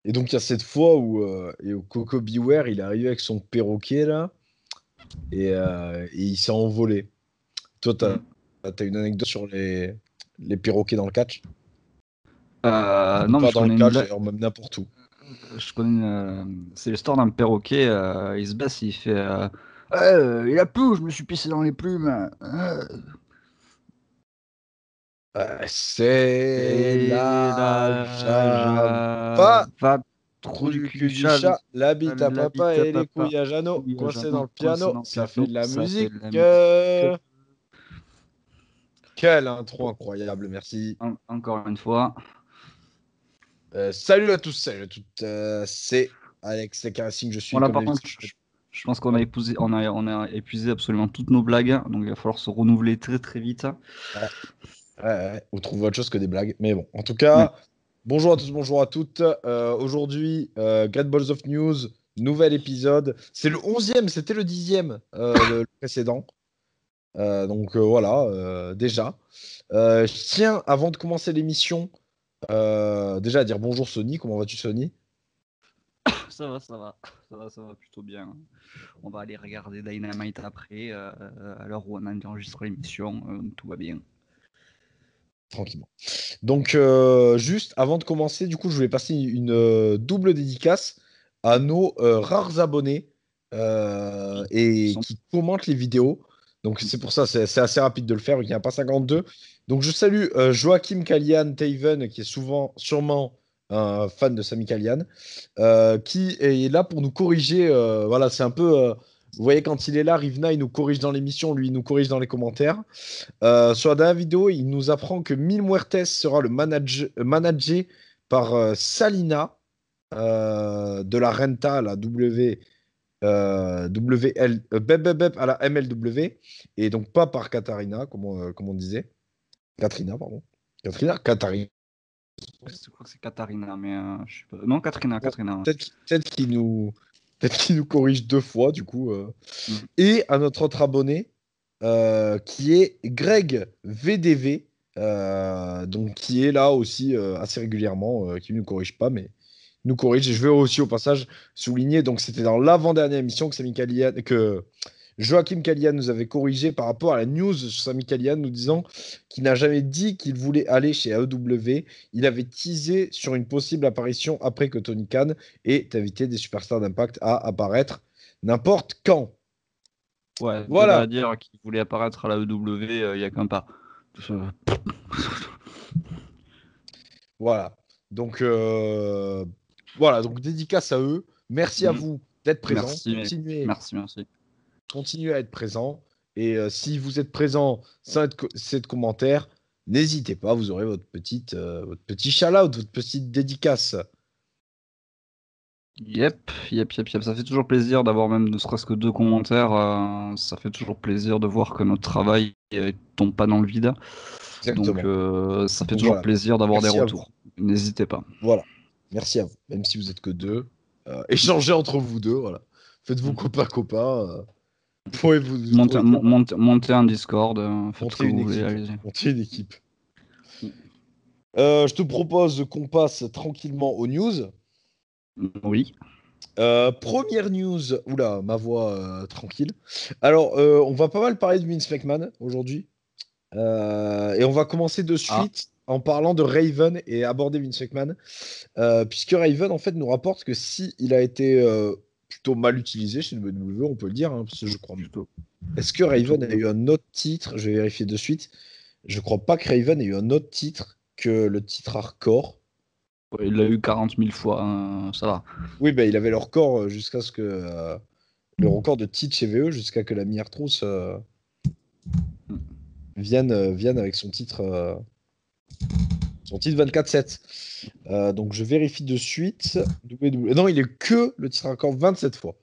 Et donc, il y a cette fois où Coco Beware, il est arrivé avec son perroquet, là, et il s'est envolé. Toi, Mm. t'as une anecdote sur les perroquets dans le catch? Ou Non, mais pas je dans le connais une catch, blague. d'ailleurs, même n'importe où. C'est l'histoire d'un perroquet. Il se baisse, il fait il a plu, je me suis pissé dans les plumes. C'est Et la la Java, va trou du truc cul du du chat, chat, la bite à la papa bite à et les papa, couilles à Jeannot, couille à coincé dans Jeannot, le coincé piano, dans le ça fait piano, de la ça fait musique. de la musique. Quelle intro incroyable, merci. Encore une fois. Salut à tous, salut à toutes. C'est Alex Lecaracing, je suis Voilà, comme par contre, d'habitude. je pense qu'on a on a épuisé absolument toutes nos blagues, donc il va falloir se renouveler très très vite. Ouais, ouais, on trouve autre chose que des blagues. Mais bon, en tout Ouais. cas, bonjour à tous, bonjour à toutes. Aujourd'hui, Great Balls of News, nouvel épisode. C'est le 11e, c'était le 10e, le précédent. Donc voilà, déjà. Je tiens, avant de commencer l'émission, déjà à dire bonjour Sony. Comment vas-tu, Sony? Ça va, ça va, ça va plutôt bien. On va aller regarder Dynamite après, à l'heure où on enregistre l'émission, tout va bien. Tranquillement. Donc, juste avant de commencer, du coup, je voulais passer une double dédicace à nos rares abonnés Ils et sont- qui commentent les vidéos. Donc, c'est pour ça, c'est assez rapide de le faire, il n'y en a pas 52. Donc, je salue Joachim Kalian Taven, qui est sûrement un fan de Sami Kalian, qui est là pour nous corriger. Voilà, c'est un peu. Vous voyez, quand il est là, Rivna, il nous corrige dans l'émission, lui, il nous corrige dans les commentaires. Sur la dernière vidéo, il nous apprend que Mil Muertes sera le managé par Salina de la Renta à la à la MLW et donc pas par Katarina, comme on disait. Katrina, pardon. Katarina. Je crois que c'est Katharina, mais je sais pas. Non, Katrina, Bon, Katrina. peut-être qu'il nous corrige deux fois, du coup. Mm. Et à notre autre abonné, qui est Greg VDV, donc qui est là aussi assez régulièrement, qui ne nous corrige pas, mais nous corrige. Et je veux aussi au passage souligner, donc c'était dans l'avant-dernière émission que Joachim Kalian nous avait corrigé par rapport à la news sur Sami Kalian, nous disant qu'il n'a jamais dit qu'il voulait aller chez AEW. Il avait teasé sur une possible apparition après que Tony Khan ait invité des superstars d'Impact à apparaître n'importe quand. Ouais, de là à Voilà. dire qu'il voulait apparaître à la EW, il n'y a qu'un pas. Euh, Voilà. Donc, voilà. Donc, dédicace à eux. Merci à mm. vous d'être présents. Merci, merci, merci. Continuez à être présents. Et si vous êtes présents sans cette commentaire, n'hésitez pas. Vous aurez votre petit shout-out, votre petite dédicace. Yep. Ça fait toujours plaisir d'avoir même ne serait-ce que deux commentaires. Ça fait toujours plaisir de voir que notre travail tombe pas dans le vide. Donc, Exactement. ça fait Donc, toujours voilà. plaisir d'avoir des Merci à vous. retours. N'hésitez pas. Voilà. Merci à vous. Même si vous êtes que deux, échangez entre vous deux. Voilà. Faites-vous Mm. copain-copain. Vous pourrez dire Montez un Discord, faites ce monter que une vous voulez, équipe. allez-y. Monter une équipe. Mm. Je te propose qu'on passe tranquillement aux news. Oui. Première news, oula, ma voix tranquille. Alors, on va pas mal parler de Vince McMahon aujourd'hui. Et on va commencer de Ah, suite en parlant de Raven et aborder Vince McMahon. Puisque Raven, en fait, nous rapporte que si il a été plutôt mal utilisé chez WWE, on peut le dire, hein, parce que je crois. plutôt. Est-ce que Plutôt. Raven a eu un autre titre? Je vais vérifier de suite. Je crois pas que Raven ait eu un autre titre que le titre hardcore. Ouais, il l'a eu 40 000 fois, ça va. Oui, ben, il avait le record jusqu'à ce que. Le record de titre chez VE jusqu'à que la Miartros Mm. vienne avec son titre 24-7. Donc je vérifie de suite. Non, il est que le titre hardcore 27 fois.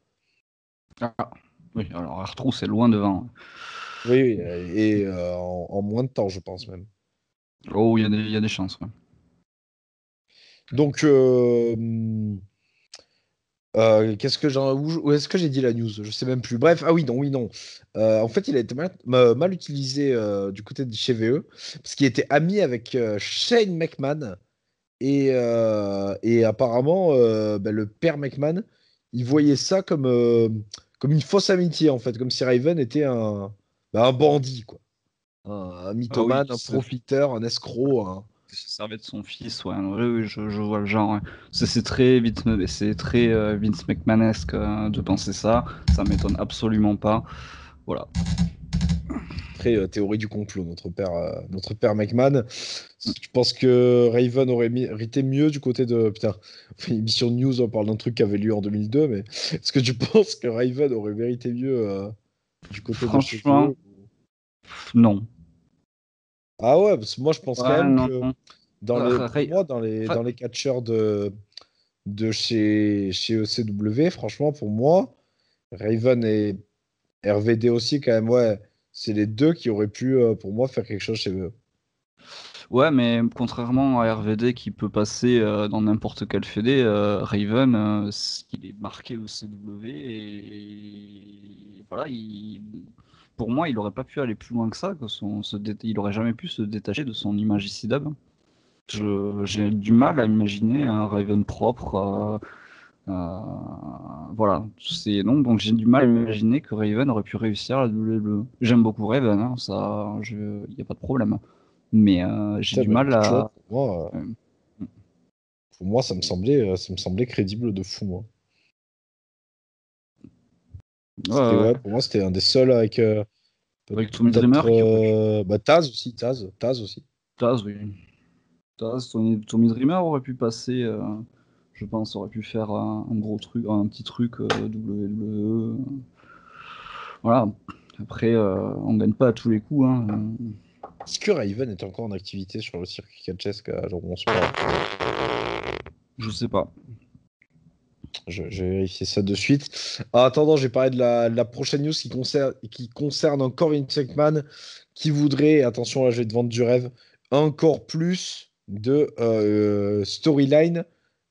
Ah, oui, alors Artrou, c'est loin devant. Oui, oui, et en moins de temps, je pense même. Oh, il y a des chances. Ouais. Donc, qu'est-ce que où est-ce que j'ai dit la news? Je sais même plus. Bref, ah oui, non, oui, non. En fait, il a été mal utilisé du côté de chez VE parce qu'il était ami avec Shane McMahon Et apparemment, le père McMahon, il voyait ça comme une fausse amitié, en fait, comme si Raven était un bandit, quoi. Un Ah oui, mythomane, un profiteur, un escroc. qui se servait de son fils, ouais. Oui, oui, je vois le genre. Ouais. C'est très Vince McMahon-esque de penser ça. Ça m'étonne absolument pas. Voilà. Très théorie du complot, notre père McMahon. Je pense que Raven aurait mérité mieux du côté de. Putain, émission de news, on parle d'un truc qui avait lieu en 2002, mais est-ce que tu penses que Raven aurait mérité mieux du côté de chez Franchement, eux? non. Ah ouais, parce que moi je pense quand Ouais, même non, que non. pour moi, Enfin, dans les catcheurs de chez ECW, franchement, pour moi, Raven et RVD aussi, quand même, ouais, c'est les deux qui auraient pu, pour moi, faire quelque chose chez eux. ouais, mais contrairement à RVD qui peut passer dans n'importe quel fédé, Raven, il est marqué au CW et voilà, pour moi, il aurait pas pu aller plus loin que ça. Il aurait jamais pu se détacher de son image ici d'hab. J'ai du mal à imaginer un Raven propre. Euh, voilà, c'est non, donc j'ai du mal à imaginer que Raven aurait pu réussir à la WWE. J'aime beaucoup Raven, hein, ça, il n'y a pas de problème. Mais j'ai Putain, du bah, mal écoute, tu vois, à. euh, pour moi, ça me semblait crédible de fou, moi. ouais, ouais, Ouais, ouais. pour moi, c'était un des seuls avec Avec Tommy Dreamer peut-être qui aurait pu. Taz aussi. Taz, oui. Taz, Tommy Dreamer aurait pu passer, je pense, aurait pu faire un gros truc, un petit truc WWE. Voilà. Après, on gagne pas à tous les coups. Hein. Est-ce que Raven est encore en activité sur le circuit catchesque à Jean Sport? Je sais pas. Je vais vérifier ça de suite. En attendant, j'ai parlé de la prochaine news qui concerne encore Vince McMahon qui voudrait, attention là, je vais te vendre du rêve, encore plus de storyline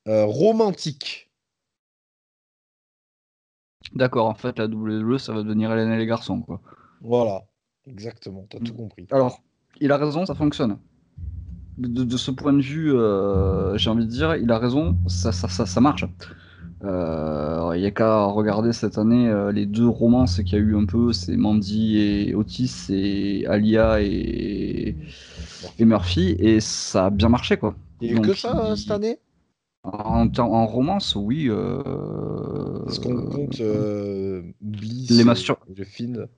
romantique. D'accord, en fait, la WWE, ça va devenir Hélène et les garçons, quoi. Voilà, exactement, t'as Mm. tout compris. Alors, il a raison, ça fonctionne. De ce point de vue, j'ai envie de dire, il a raison, ça marche. Il n'y a qu'à regarder cette année les deux romances qu'il y a eu un peu, c'est Mandy et Otis et Alia et Murphy, et ça a bien marché, quoi. Il y a eu que Donc, ça cette année? en romance, oui. Est-ce qu'on compte Les Bliss mastur... et le Find?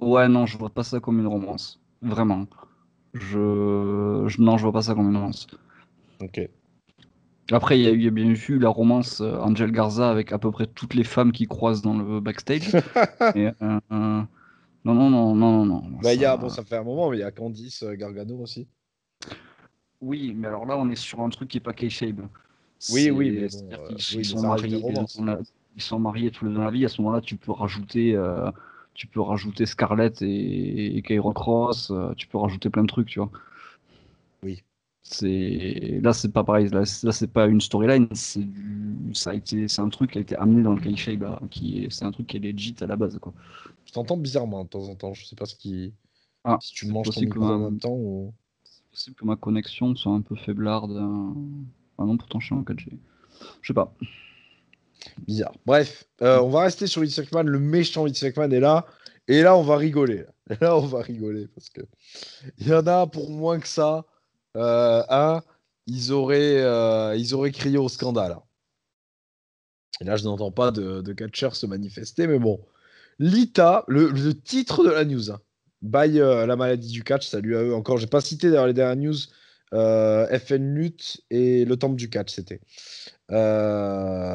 Ouais, non, je vois pas ça comme une romance. Vraiment. Non, je vois pas ça comme une romance. Ok. Après, il y a bien eu la romance Angel Garza avec à peu près toutes les femmes qui croisent dans le backstage. Et, non, non, non, non, non, non, Bah, bon, ça. ça fait un moment, mais il y a Candice Gargano aussi. Oui, mais alors là, on est sur un truc qui est pas kayfabe. Oui, oui, mais bon, C'est-à-dire oui, qu'ils mais sont ça reste des mariés, romances. ils sont mariés tous les deux dans la vie. À ce moment-là, tu peux rajouter Scarlett et Cameron Cross. Tu peux rajouter plein de trucs, tu vois. Oui. C'est pas pareil. Là, c'est pas une storyline. C'est un truc qui a été amené dans le kayfabe, là, c'est un truc qui est legit à la base, quoi. Je t'entends bizarrement de temps en temps. Je sais pas Ah, si tu manges ton micro en même temps ou. c'est possible que ma connexion soit un peu faiblarde. Ah non, pourtant, je suis en 4G. Je sais pas. Bizarre. Bref, on va rester sur Vince McMahon. Le méchant Vince McMahon est là. Et là, on va rigoler. Là, on va rigoler parce que il y en a pour moins que ça. Un, ils auraient crié au scandale. Et là, je n'entends pas de catcheurs se manifester, mais bon. Lita, le titre de la news, hein. By la maladie du catch, salut à eux encore. J'ai pas cité dans les dernières news FN Lutte et le temple du catch, c'était.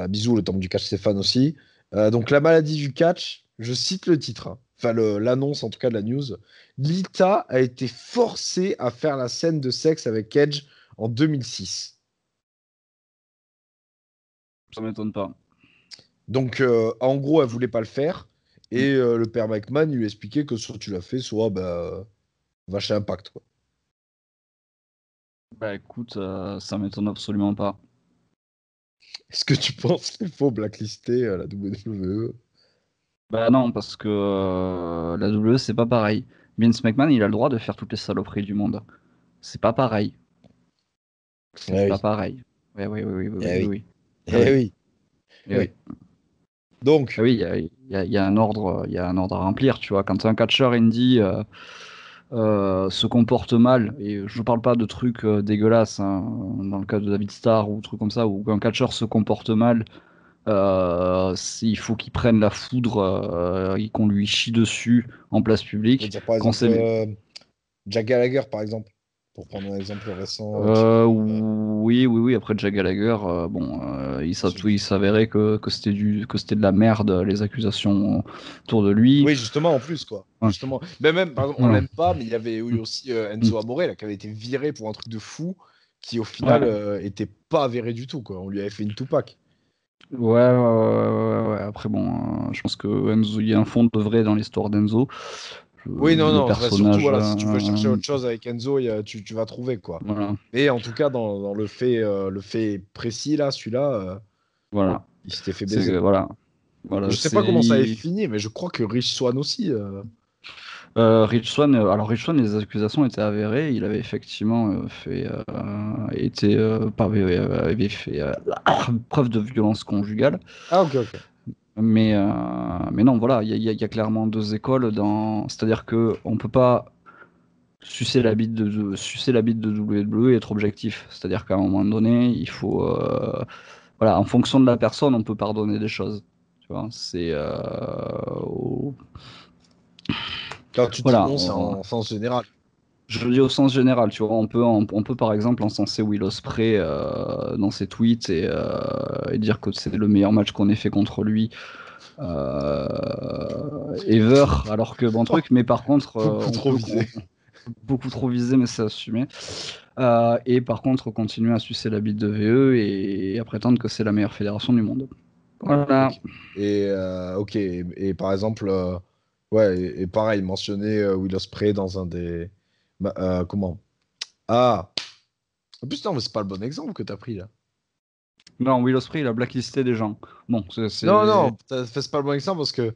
Bisous, le temple du catch, Stéphane aussi. Donc, la maladie du catch, je cite le titre, hein. Enfin, l'annonce en tout cas de la news. Lita a été forcée à faire la scène de sexe avec Edge en 2006. Ça m'étonne pas. Donc, en gros, elle voulait pas le faire. Et le père McMahon, il lui expliquait que soit tu l'as fait, soit bah, va chez Impact, quoi. Bah écoute, ça m'étonne absolument pas. Est-ce que tu penses qu'il faut blacklister la WWE? Bah non, parce que la WWE, c'est pas pareil. Vince McMahon, il a le droit de faire toutes les saloperies du monde. C'est pas pareil. C'est Eh pas oui. pareil. Oui, oui, oui, oui, Eh oui, oui, oui. oui. Ah Eh oui, oui. eh oui. Ah Donc, oui, il y a un ordre, il y a un ordre à remplir, tu vois. Quand un catcheur indie se comporte mal, et je ne parle pas de trucs dégueulasses, hein, dans le cas de David Starr ou trucs comme ça, où un catcheur se comporte mal, il faut qu'il prenne la foudre et qu'on lui chie dessus en place je veux publique. dire par Quand exemple, c'est Jack Gallagher, par exemple, pour prendre un exemple récent. oui, oui, oui. Après Jack Gallagher, bon, il s'avérait que c'était de la merde les accusations autour de lui. Oui, justement, en plus, quoi. Ouais, Justement. Mais même, par exemple, on voilà. l'aime pas, mais il y avait eu aussi Mm. Enzo Amore, là, qui avait été viré pour un truc de fou, qui au final Ouais. était pas avéré du tout, quoi. On lui avait fait une Tupac. Ouais, ouais, ouais, ouais. Après, bon, je pense que Enzo, il y a un fond de vrai dans l'histoire d'Enzo. Oui, non, Le non, enfin, surtout, personnage, voilà, si tu veux chercher autre chose avec Enzo, tu vas trouver, quoi. voilà, Mais en tout cas, dans le fait précis, là, celui-là, voilà, il s'était fait c'est baiser. voilà, Et voilà, je sais pas comment ça avait fini, mais je crois que Rich Swann aussi. Rich Swann. Alors Rich Swann, les accusations étaient avérées. Il avait effectivement avait fait preuve de violence conjugale. Ah, ok, ok. Mais non, voilà, il y a clairement deux écoles c'est-à-dire que on peut pas sucer la bite de WWE et être objectif. C'est-à-dire qu'à un moment donné, il faut, voilà, en fonction de la personne, on peut pardonner des choses. Tu vois, Quand tu dis voilà. on, c'est en sens général. Je le dis au sens général, tu vois, on peut par exemple encenser Will Ospreay dans ses tweets et dire que c'est le meilleur match qu'on ait fait contre lui ever, alors que bon truc, mais par contre, Beaucoup trop visé. beaucoup trop viser, mais c'est assumé. Et par contre, continuer à sucer la bite de VE et à prétendre que c'est la meilleure fédération du monde. Voilà. Ok. Ok. Et par exemple, ouais, et pareil, mentionner Will Ospreay dans un des. Comment? Ah! En plus, non, mais c'est pas le bon exemple que t'as pris là. Non, Will Ospreay, il a blacklisté des gens. Bon, Non, non, c'est pas le bon exemple parce que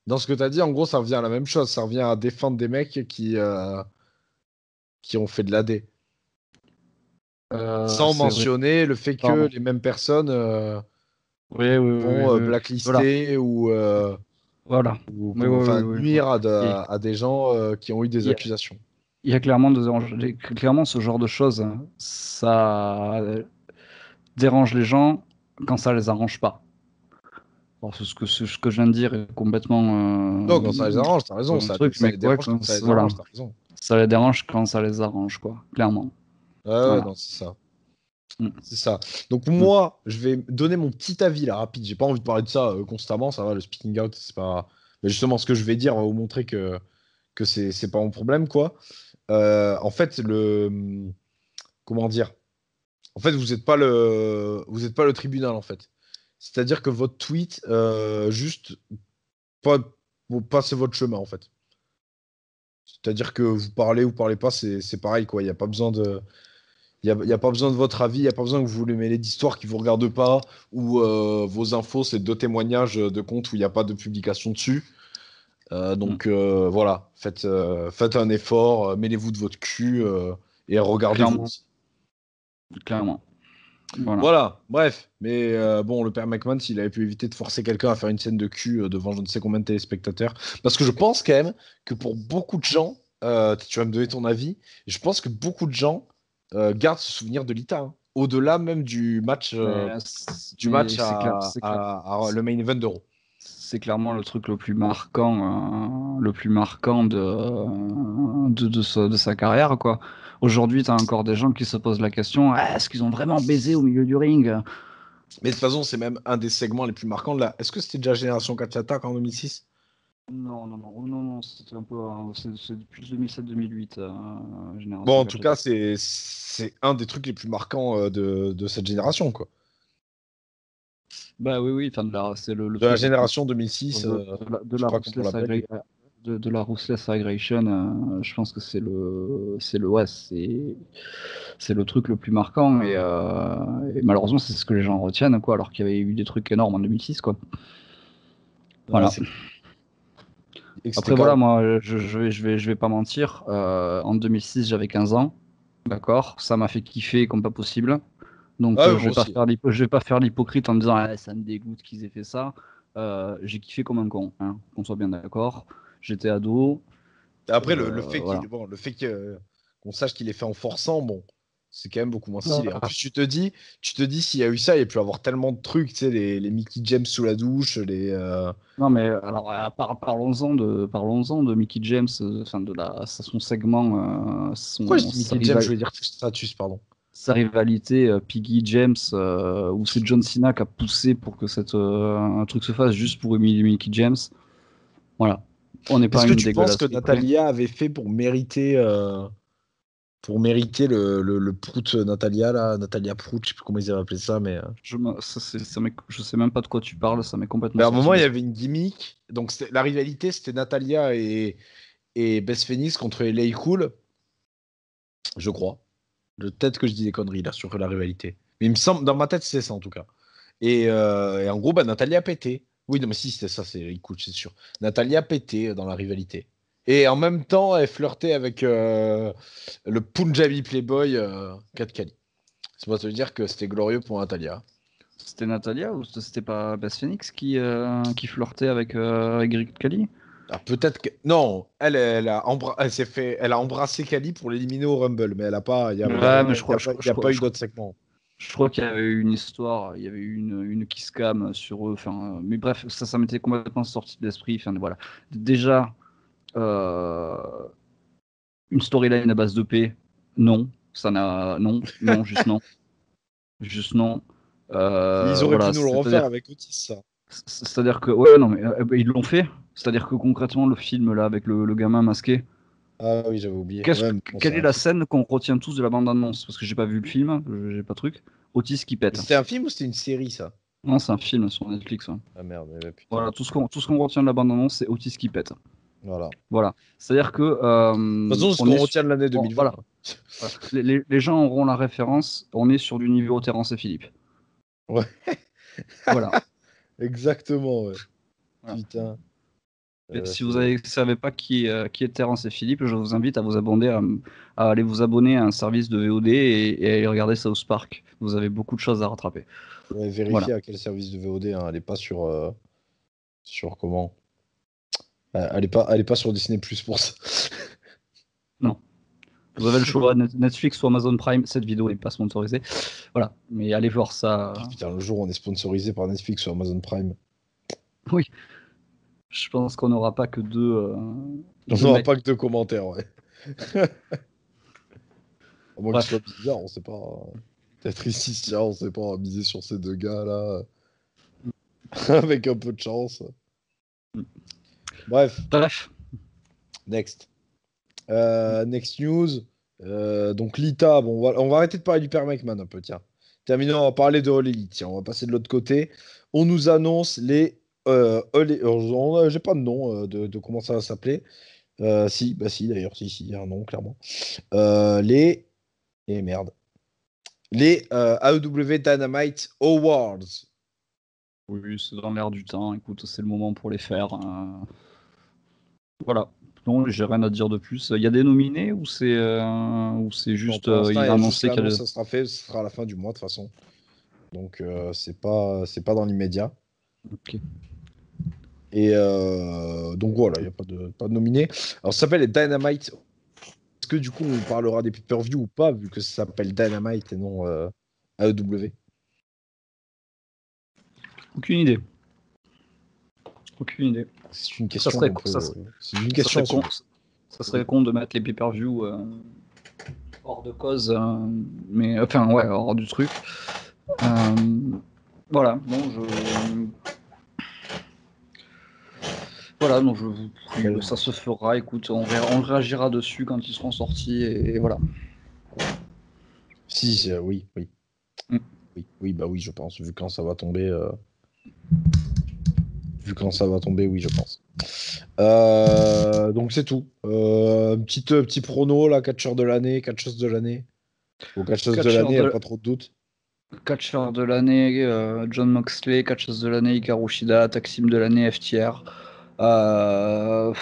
dans ce que t'as dit, en gros, ça revient à la même chose. Ça revient à défendre des mecs qui ont fait de l'AD. Sans c'est vrai. mentionner le fait que Pardon. les mêmes personnes Oui, oui, oui, vont oui, oui. Voilà. blacklister Voilà. ou Oui, oui, enfin, oui, oui, oui. nuire Et à des gens qui ont eu des il y a, accusations. il y a clairement, clairement ce genre de choses, hein, ça dérange les gens quand ça les arrange pas. Alors, ce que je viens de dire est complètement Non, quand ça les arrange, t'as raison. un truc, Ça mais les ouais, dérange quand ça les voilà, arrange, t'as raison. ça les dérange quand ça les arrange, quoi, clairement. Ouais, ouais, Voilà. non, c'est ça. Mm, C'est ça. Donc mm. moi, je vais donner mon petit avis là, rapide. J'ai pas envie de parler de ça constamment, ça va, le speaking out, c'est pas. Mais justement, ce que je vais dire va vous montrer que c'est pas mon problème, quoi. En fait, comment dire? En fait, vous êtes pas le tribunal, en fait. C'est-à-dire que votre tweet, juste, pas, vous passez votre chemin, en fait. C'est-à-dire que vous parlez ou parlez pas, c'est pareil, quoi. Il n'y a pas besoin de. Il y a pas besoin de votre avis, il n'y a pas besoin que vous voulez mêler d'histoires qui ne vous regardent pas, ou vos infos, c'est deux témoignages de comptes où il n'y a pas de publication dessus. Mm. Voilà, faites un effort, mêlez-vous de votre cul et regardez-vous Clairement, aussi. clairement. Voilà. Voilà, bref. Mais bon, le père McMahon, s'il avait pu éviter de forcer quelqu'un à faire une scène de cul devant je ne sais combien de téléspectateurs. Parce que je pense quand même que pour beaucoup de gens, tu vas me donner ton avis, je pense que beaucoup de gens gardent ce souvenir de Lita, hein. Au-delà même du Mais match le main event d'Euro. c'est clairement le truc le plus marquant de sa carrière, quoi. Aujourd'hui, tu as encore des gens qui se posent la question, ah, est-ce qu'ils ont vraiment baisé au milieu du ring? Mais de toute façon, c'est même un des segments les plus marquants de là. Est-ce que c'était déjà Génération 4 Attack en 2006? Non, non, non, oh, non, non, c'était un peu, c'est plus 2007-2008, Bon, Génération en tout Catch cas, Attack. c'est un des trucs les plus marquants de cette génération, quoi. Bah oui, oui, enfin, c'est le De la truc le plus génération 2006, de je sais la pas comment on Ruthless l'appelle. de la Ruthless Aggression, je pense que ouais, c'est le truc le plus marquant et malheureusement c'est ce que les gens retiennent, quoi, alors qu'il y avait eu des trucs énormes en 2006, quoi. Ouais, Voilà. c'est et que c'était Après quand voilà, même. moi je vais pas mentir, en 2006 j'avais 15 ans. D'accord, ça m'a fait kiffer comme pas possible. Donc Ah, je moi vais pas aussi. faire je vais pas faire l'hypocrite en me disant ah, ça me dégoûte qu'ils aient fait ça. J'ai kiffé comme un con, hein, qu'on soit bien d'accord. J'étais ado, Après, le fait voilà. qu'on sache qu'il est fait en forçant, bon, c'est quand même beaucoup moins stylé. En Ah. plus, tu te dis s'il y a eu ça, il y a pu avoir tellement de trucs, tu sais, les Mickey James sous la douche, Non mais alors parlons-en de Mickey James, enfin son segment, Pourquoi je dis sa Mickey James? Je veux dire Stratus, pardon. sa rivalité Piggy James, où c'est John Cena qui a poussé pour que un truc se fasse juste pour humilier Mickey James. Voilà. On n'est pas Est-ce que une tu penses que dégueulasserie près. Natalia avait fait pour mériter le prout Natalia, là, Natalia Prout, je sais plus comment ils avaient appelé ça, mais. Je sais même pas de quoi tu parles, ça m'est complètement Mais à un sorti moment, de il y l'esprit. avait une gimmick. Donc, la rivalité, c'était Natalia et Beth Phoenix contre LA Cool, je crois. Peut-être que je dis des conneries là sur la rivalité. Mais il me semble, dans ma tête, c'est ça en tout cas. Et en gros, bah, Natalia a pété. Oui, non, mais si, c'était ça, c'est cool, c'est sûr. Natalia a pété dans la rivalité. Et en même temps, elle flirtait avec le Punjabi Playboy Kat Kali. C'est pour te dire que c'était glorieux pour Natalia. C'était Natalia ou c'était pas Beth Phoenix qui flirtait avec Greek Khali? Ah, peut-être que. Non, elle a embrassé Kali pour l'éliminer au Rumble, mais elle a pas. Il n'y a, y a Ouais, rien, mais y a pas, y a pas eu d'autre segment. je crois qu'il y avait eu une histoire, il y avait eu une kiss cam sur eux. Enfin, mais bref, ça m'était complètement sorti de l'esprit. Enfin, voilà. Déjà, euh, une storyline à base de paix, non. Non, juste non. Juste non. Ils auraient pu Voilà, nous le refaire avec Otis, ça. c'est-à-dire que, ouais, non, mais ils l'ont fait. C'est-à-dire que concrètement, le film là avec le gamin masqué, Ah oui, j'avais oublié. qu'est-ce Ouais, que- mais bon, c'est quelle est un la film. scène qu'on retient tous de la bande-annonce? Parce que j'ai pas vu le film, j'ai pas de truc. Otis qui Mais pète. c'était un film ou c'était une série, ça? Non, c'est un film sur Netflix, ouais. Ah merde, eh ben, putain. Voilà, tout ce qu'on retient de la bande-annonce, c'est Otis qui pète. Voilà. De Voilà. C'est-à-dire que toute façon, c'est ce on qu'on est sur, retient de l'année 2020. voilà. Voilà. Les gens auront la référence. On est sur du niveau Terence et Philippe. Ouais, Voilà. exactement, ouais. Voilà. Putain. Et si vous C'est. ne savez pas qui est Terence et Philippe, je vous invite à vous abonner à aller vous abonner à un service de VOD et à aller regarder South Park. Vous avez beaucoup de choses à rattraper. Ouais, Voilà. vérifier à quel service de VOD, hein. Elle est pas sur comment? Elle est pas sur Disney Plus pour ça. Non. Vous avez le choix Netflix ou Amazon Prime. Cette vidéo n'est pas sponsorisée. Voilà. Mais allez voir ça. Ah, putain, le jour où on est sponsorisé par Netflix ou Amazon Prime, Oui. Je pense qu'on n'aura pas que on deux n'aura mecs. pas que 2 commentaires, ouais. À moins qu'ils Bref. soient bizarres, on sait pas. Peut-être ici, tiens, on sait pas, on va miser sur ces deux gars-là. Avec un peu de chance. Bref, Bref. next. Next news. Donc Lita, bon, on va arrêter de parler du Père McMahon un peu, tiens. Terminons, on va parler de All Elite. Tiens, on va passer de l'autre côté. On nous annonce les j'ai pas de nom de comment ça va s'appeler. Si, bah si, d'ailleurs, si, il y a un nom, clairement. Les. Et merde. Les AEW Dynamite Awards. Oui, c'est dans l'air du temps. Écoute, c'est le moment pour les faire. Voilà. Non, j'ai rien à dire de plus. Il y a des nominés ou c'est Non, juste pour l'instant, il il y a a juste annoncé qu'il y l'annonce, a. ça sera fait, ce sera à la fin du mois, de toute façon. Donc, c'est pas dans l'immédiat. Ok. Et donc voilà, il n'y a pas de nominé. Alors, ça s'appelle les Dynamite. Est-ce que du coup, on parlera des pay-per-view ou pas, vu que ça s'appelle Dynamite et non AEW? Aucune idée. Aucune idée. C'est une Ça question serait, qu'on ça, peut. C'est une ça question, serait si vous con. voulez. Ça serait Oui. con de mettre les pay-per-view hors de cause, mais enfin ouais, hors du truc. Euh, voilà. Donc Bon, ça se fera. Écoute, on réagira dessus quand ils seront sortis et voilà. si, oui, oui, Mm. oui, oui, bah oui, je pense. Vu quand ça va tomber, oui, je pense. Donc c'est tout. Petit prono, là, catcheur de l'année, catcheuse de l'année. Bon, catcheuse de Catcheur l'année, il n'y a de pas trop de doute. Catcheur de l'année, John Moxley. Catcheuse de l'année, Hikaru Shida. Taksim de l'année, FTR. Euh,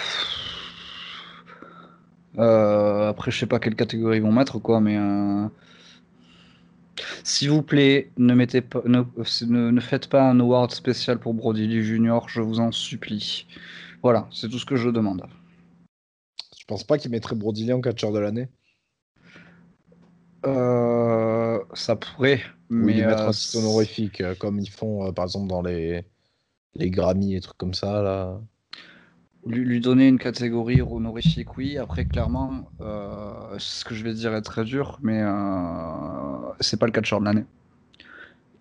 Après, je sais pas quelle catégorie ils vont mettre, quoi, mais s'il vous plaît, ne faites pas un award spécial pour Brody Lee Junior, je vous en supplie. Voilà, c'est tout ce que je demande. Je pense pas qu'il mettrait Brody Lee en catcheur de l'année. Ça pourrait, Ou il lui mais mettre un titre honorifique, comme ils font, par exemple, dans les Grammy et trucs comme ça, là. lui donner une catégorie honorifique, oui. Après, clairement, ce que je vais dire est très dur, mais c'est pas le catcheur de l'année.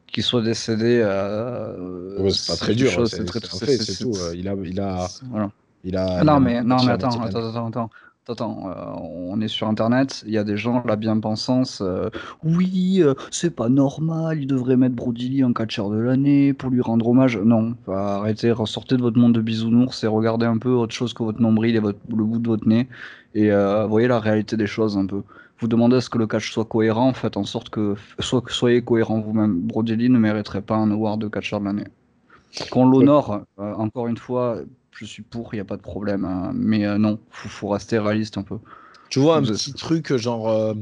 Qu'il soit décédé, Ouais, c'est pas c'est très quelque dur, chose, c'est un fait, c'est tout. Voilà. Il a, Ah il non, a même mais, pas non, mais tiré la moitié attends, de l'année. on est sur Internet, il y a des gens, la bien-pensance, oui, c'est pas normal, il devrait mettre Brody Lee en catcheur de l'année pour lui rendre hommage. Non, arrêtez, ressortez de votre monde de bisounours et regardez un peu autre chose que votre nombril et le bout de votre nez, et voyez la réalité des choses un peu. Vous demandez à ce que le catch soit cohérent, faites en sorte que soyez cohérent vous-même. Brody Lee ne mériterait pas un award de catcheur de l'année. Qu'on l'honore, encore une fois, je suis pour, il n'y a pas de problème, hein, mais non, faut rester réaliste un peu. Tu vois, un Vous petit truc genre.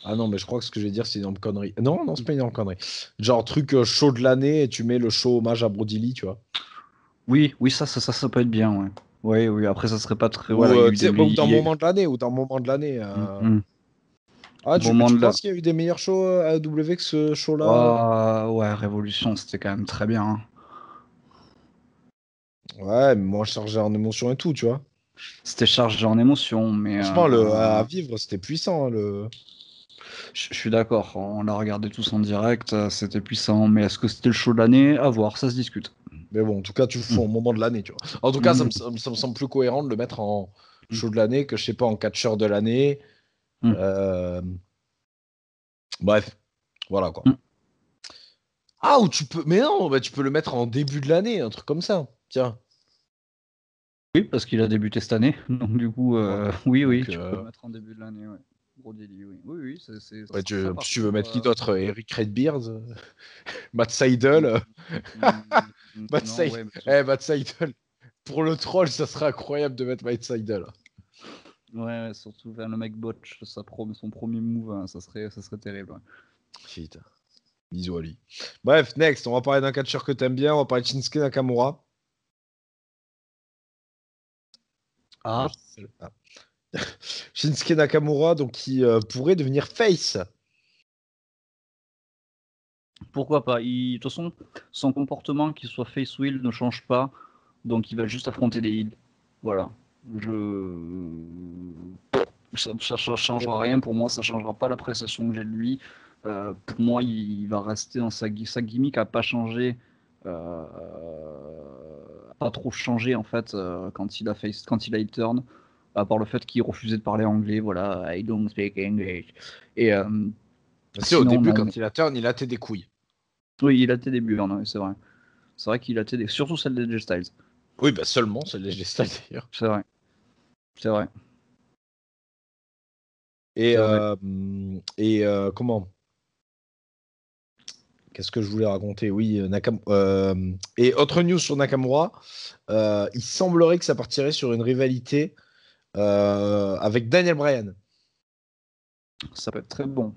Ah non, mais je crois que ce que je vais dire, c'est une énorme connerie. Non, non, c'est pas une énorme connerie. Genre, truc show de l'année, et tu mets le show hommage à Brody Lee, tu vois. Oui, oui, ça peut être bien, ouais. Oui, oui, après, ça serait pas très. Ou, Voilà, il y a eu tu des. sais, ou d'un moment de l'année, ou d'un moment de l'année. Mm. Ah, Moment tu de la. penses qu'il y a eu des meilleurs shows à AEW que ce show-là? Ah, ouais, Révolution, c'était quand même très bien, hein. Ouais, mais moins chargé en émotion et tout, tu vois. C'était chargé en émotion, mais Franchement, à vivre, c'était puissant, hein, le. je suis d'accord, on l'a regardé tous en direct, c'était puissant, mais est-ce que c'était le show de l'année? À voir, ça se discute. Mais bon, en tout cas, tu le fous au Mm. moment de l'année, tu vois. En tout cas, Mm. ça me semble plus cohérent de le mettre en Mm. show de l'année que, je sais pas, en catcheur de l'année. Mm. Euh, Bref, voilà, quoi. Mm. Ah, ou tu peux. Mais non, bah, tu peux le mettre en début de l'année, un truc comme ça. Tiens. Oui, parce qu'il a débuté cette année. Donc du coup, Voilà. oui, oui, Donc, tu peux le mettre en début de l'année, ouais. Brody Lee, oui. Oui, oui, ouais, ça si par tu veux contre. mettre qui d'autre? Eric Redbeard, Matt Seidel. Matt Non, Seidel. ouais, Matt Seidel. Pour le troll, ça serait incroyable de mettre Matt Seidel. ouais, surtout vers le mec botch, son premier move, hein, ça serait terrible. Ouais. Putain. Bisous à lui. Bref, next, on va parler d'un catcheur que t'aimes bien. On va parler de Shinsuke Nakamura. Ah, Ah. Shinsuke Nakamura, donc qui pourrait devenir face. pourquoi pas? De toute façon, son comportement, qu'il soit face wheel, ne change pas. Donc il va juste affronter des heals. Voilà. Je... Ça changera rien pour moi, ça changera pas l'appréciation que j'ai de lui. Pour moi, il va rester dans sa gimmick, a pas changé, a pas trop changé en fait quand il a turn, à part le fait qu'il refusait de parler anglais. Voilà, I don't speak English. Et Si, au sinon, début, quand il a turn, il a été des couilles. oui, il a été début, hein, c'est vrai. C'est vrai qu'il a été surtout celle de Styles. Oui, bah seulement, c'est les Styles d'ailleurs. C'est vrai, c'est vrai, Et, c'est vrai. comment? Qu'est-ce que je voulais raconter? Oui, et autre news sur Nakamura, il semblerait que ça partirait sur une rivalité avec Daniel Bryan. Ça peut être très bon.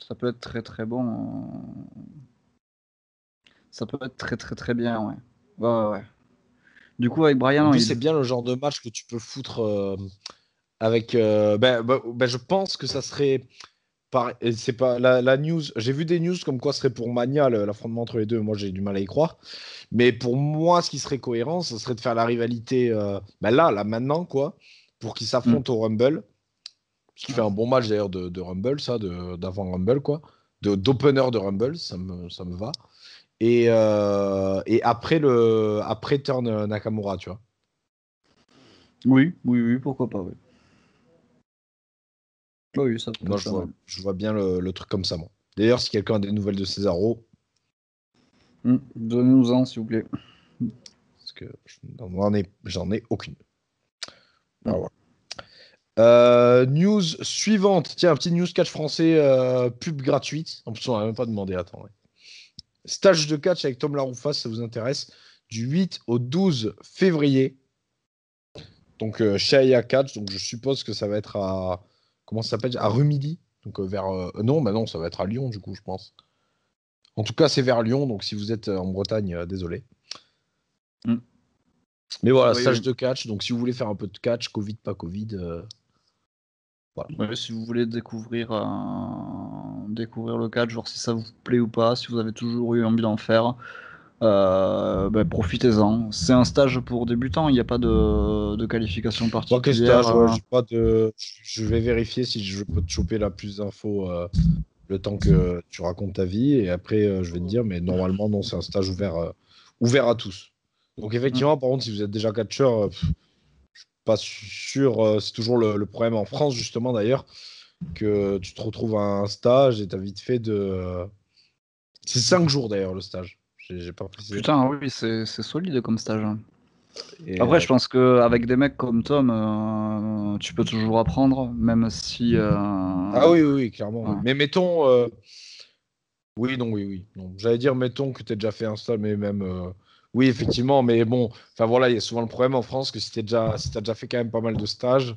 Ça peut être très très bon. Ça peut être très très très bien, ouais. Ouais, ouais, ouais. Du coup, avec En Brian, plus, c'est bien le genre de match que tu peux foutre avec. Je pense que ça serait. Et c'est pas la news. J'ai vu des news comme quoi ce serait pour Mania l'affrontement entre les deux. Moi, j'ai du mal à y croire. Mais pour moi, ce qui serait cohérent, ce serait de faire la rivalité là, maintenant, quoi, pour qu'ils hmm. s'affrontent au Rumble. Ce qui fait un bon match d'ailleurs de Rumble, ça, d'avant Rumble, quoi. D'opener de Rumble, ça me va. Et après turn Nakamura, tu vois. Oui, oui, oui, pourquoi pas, oui. Oui, ça peut Moi, être pas mal. je vois bien le truc comme ça, moi. D'ailleurs, si quelqu'un a des nouvelles de Cesaro, Donnez-nous-en, s'il vous plaît. parce que j'en ai aucune. Hmm. Voilà. News suivante. Tiens, un petit news catch français, pub gratuite. En plus, on n'a même pas demandé. Attends. Ouais. Stage de catch avec Tom Laroufa, si ça vous intéresse, du 8 au 12 février. Donc chez Aya Catch, donc je suppose que ça va être à comment ça s'appelle? À Rumilly. Donc vers non, bah non, ça va être à Lyon du coup, je pense. En tout cas, c'est vers Lyon, donc si vous êtes en Bretagne, désolé. Mm. Mais voilà, Oui, stage oui. de catch. Donc si vous voulez faire un peu de catch, Covid, pas Covid, voilà. Ouais, si vous voulez découvrir le catch, genre si ça vous plaît ou pas, si vous avez toujours eu envie d'en faire, profitez-en. C'est un stage pour débutants, il n'y a pas de qualification Moi, quel particulière. stage, ouais, j'ai pas de. Je vais vérifier si je peux te choper là plus d'infos le temps que tu racontes ta vie. Et après, je vais te dire, mais normalement, non, c'est un stage ouvert à tous. Donc, Mm. effectivement, par contre, si vous êtes déjà catcheur, pas sûr, c'est toujours le problème en France, justement, d'ailleurs, que tu te retrouves à un stage et t'as vite fait de. C'est 5 jours d'ailleurs, le stage. J'ai pas précisé. Putain, oui, c'est solide comme stage. Et, Après, je pense qu'avec des mecs comme Tom, tu peux toujours apprendre, même si. Ah oui, oui, oui, clairement. Oui. Ouais. Mais mettons. Oui, non, oui, oui. Non. J'allais dire, mettons que tu as déjà fait un stage, mais même. Oui, effectivement, mais bon, enfin voilà, il y a souvent le problème en France que si t'as déjà fait quand même pas mal de stages,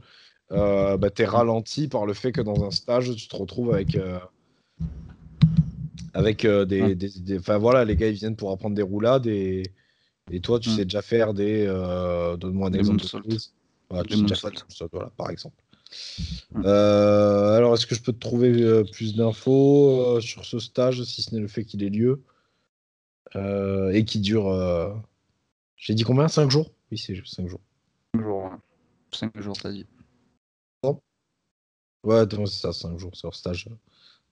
bah, tu es ralenti par le fait que dans un stage, tu te retrouves avec Ouais. enfin voilà, les gars, ils viennent pour apprendre des roulades et toi, tu Mm. sais déjà faire des. Donne-moi un Des exemple de moonsaults. prise. Voilà, tu Des sais déjà faire des moonsaults. moonsaults, voilà, par exemple. Mm. Alors, est-ce que je peux te trouver plus d'infos sur ce stage, si ce n'est le fait qu'il ait lieu et qui dure. J'ai dit combien? 5 jours? Oui, c'est 5 jours. 5 jours, ouais. 5 jours, t'as dit. Non. Ouais, attends, c'est ça, 5 jours, c'est leur stage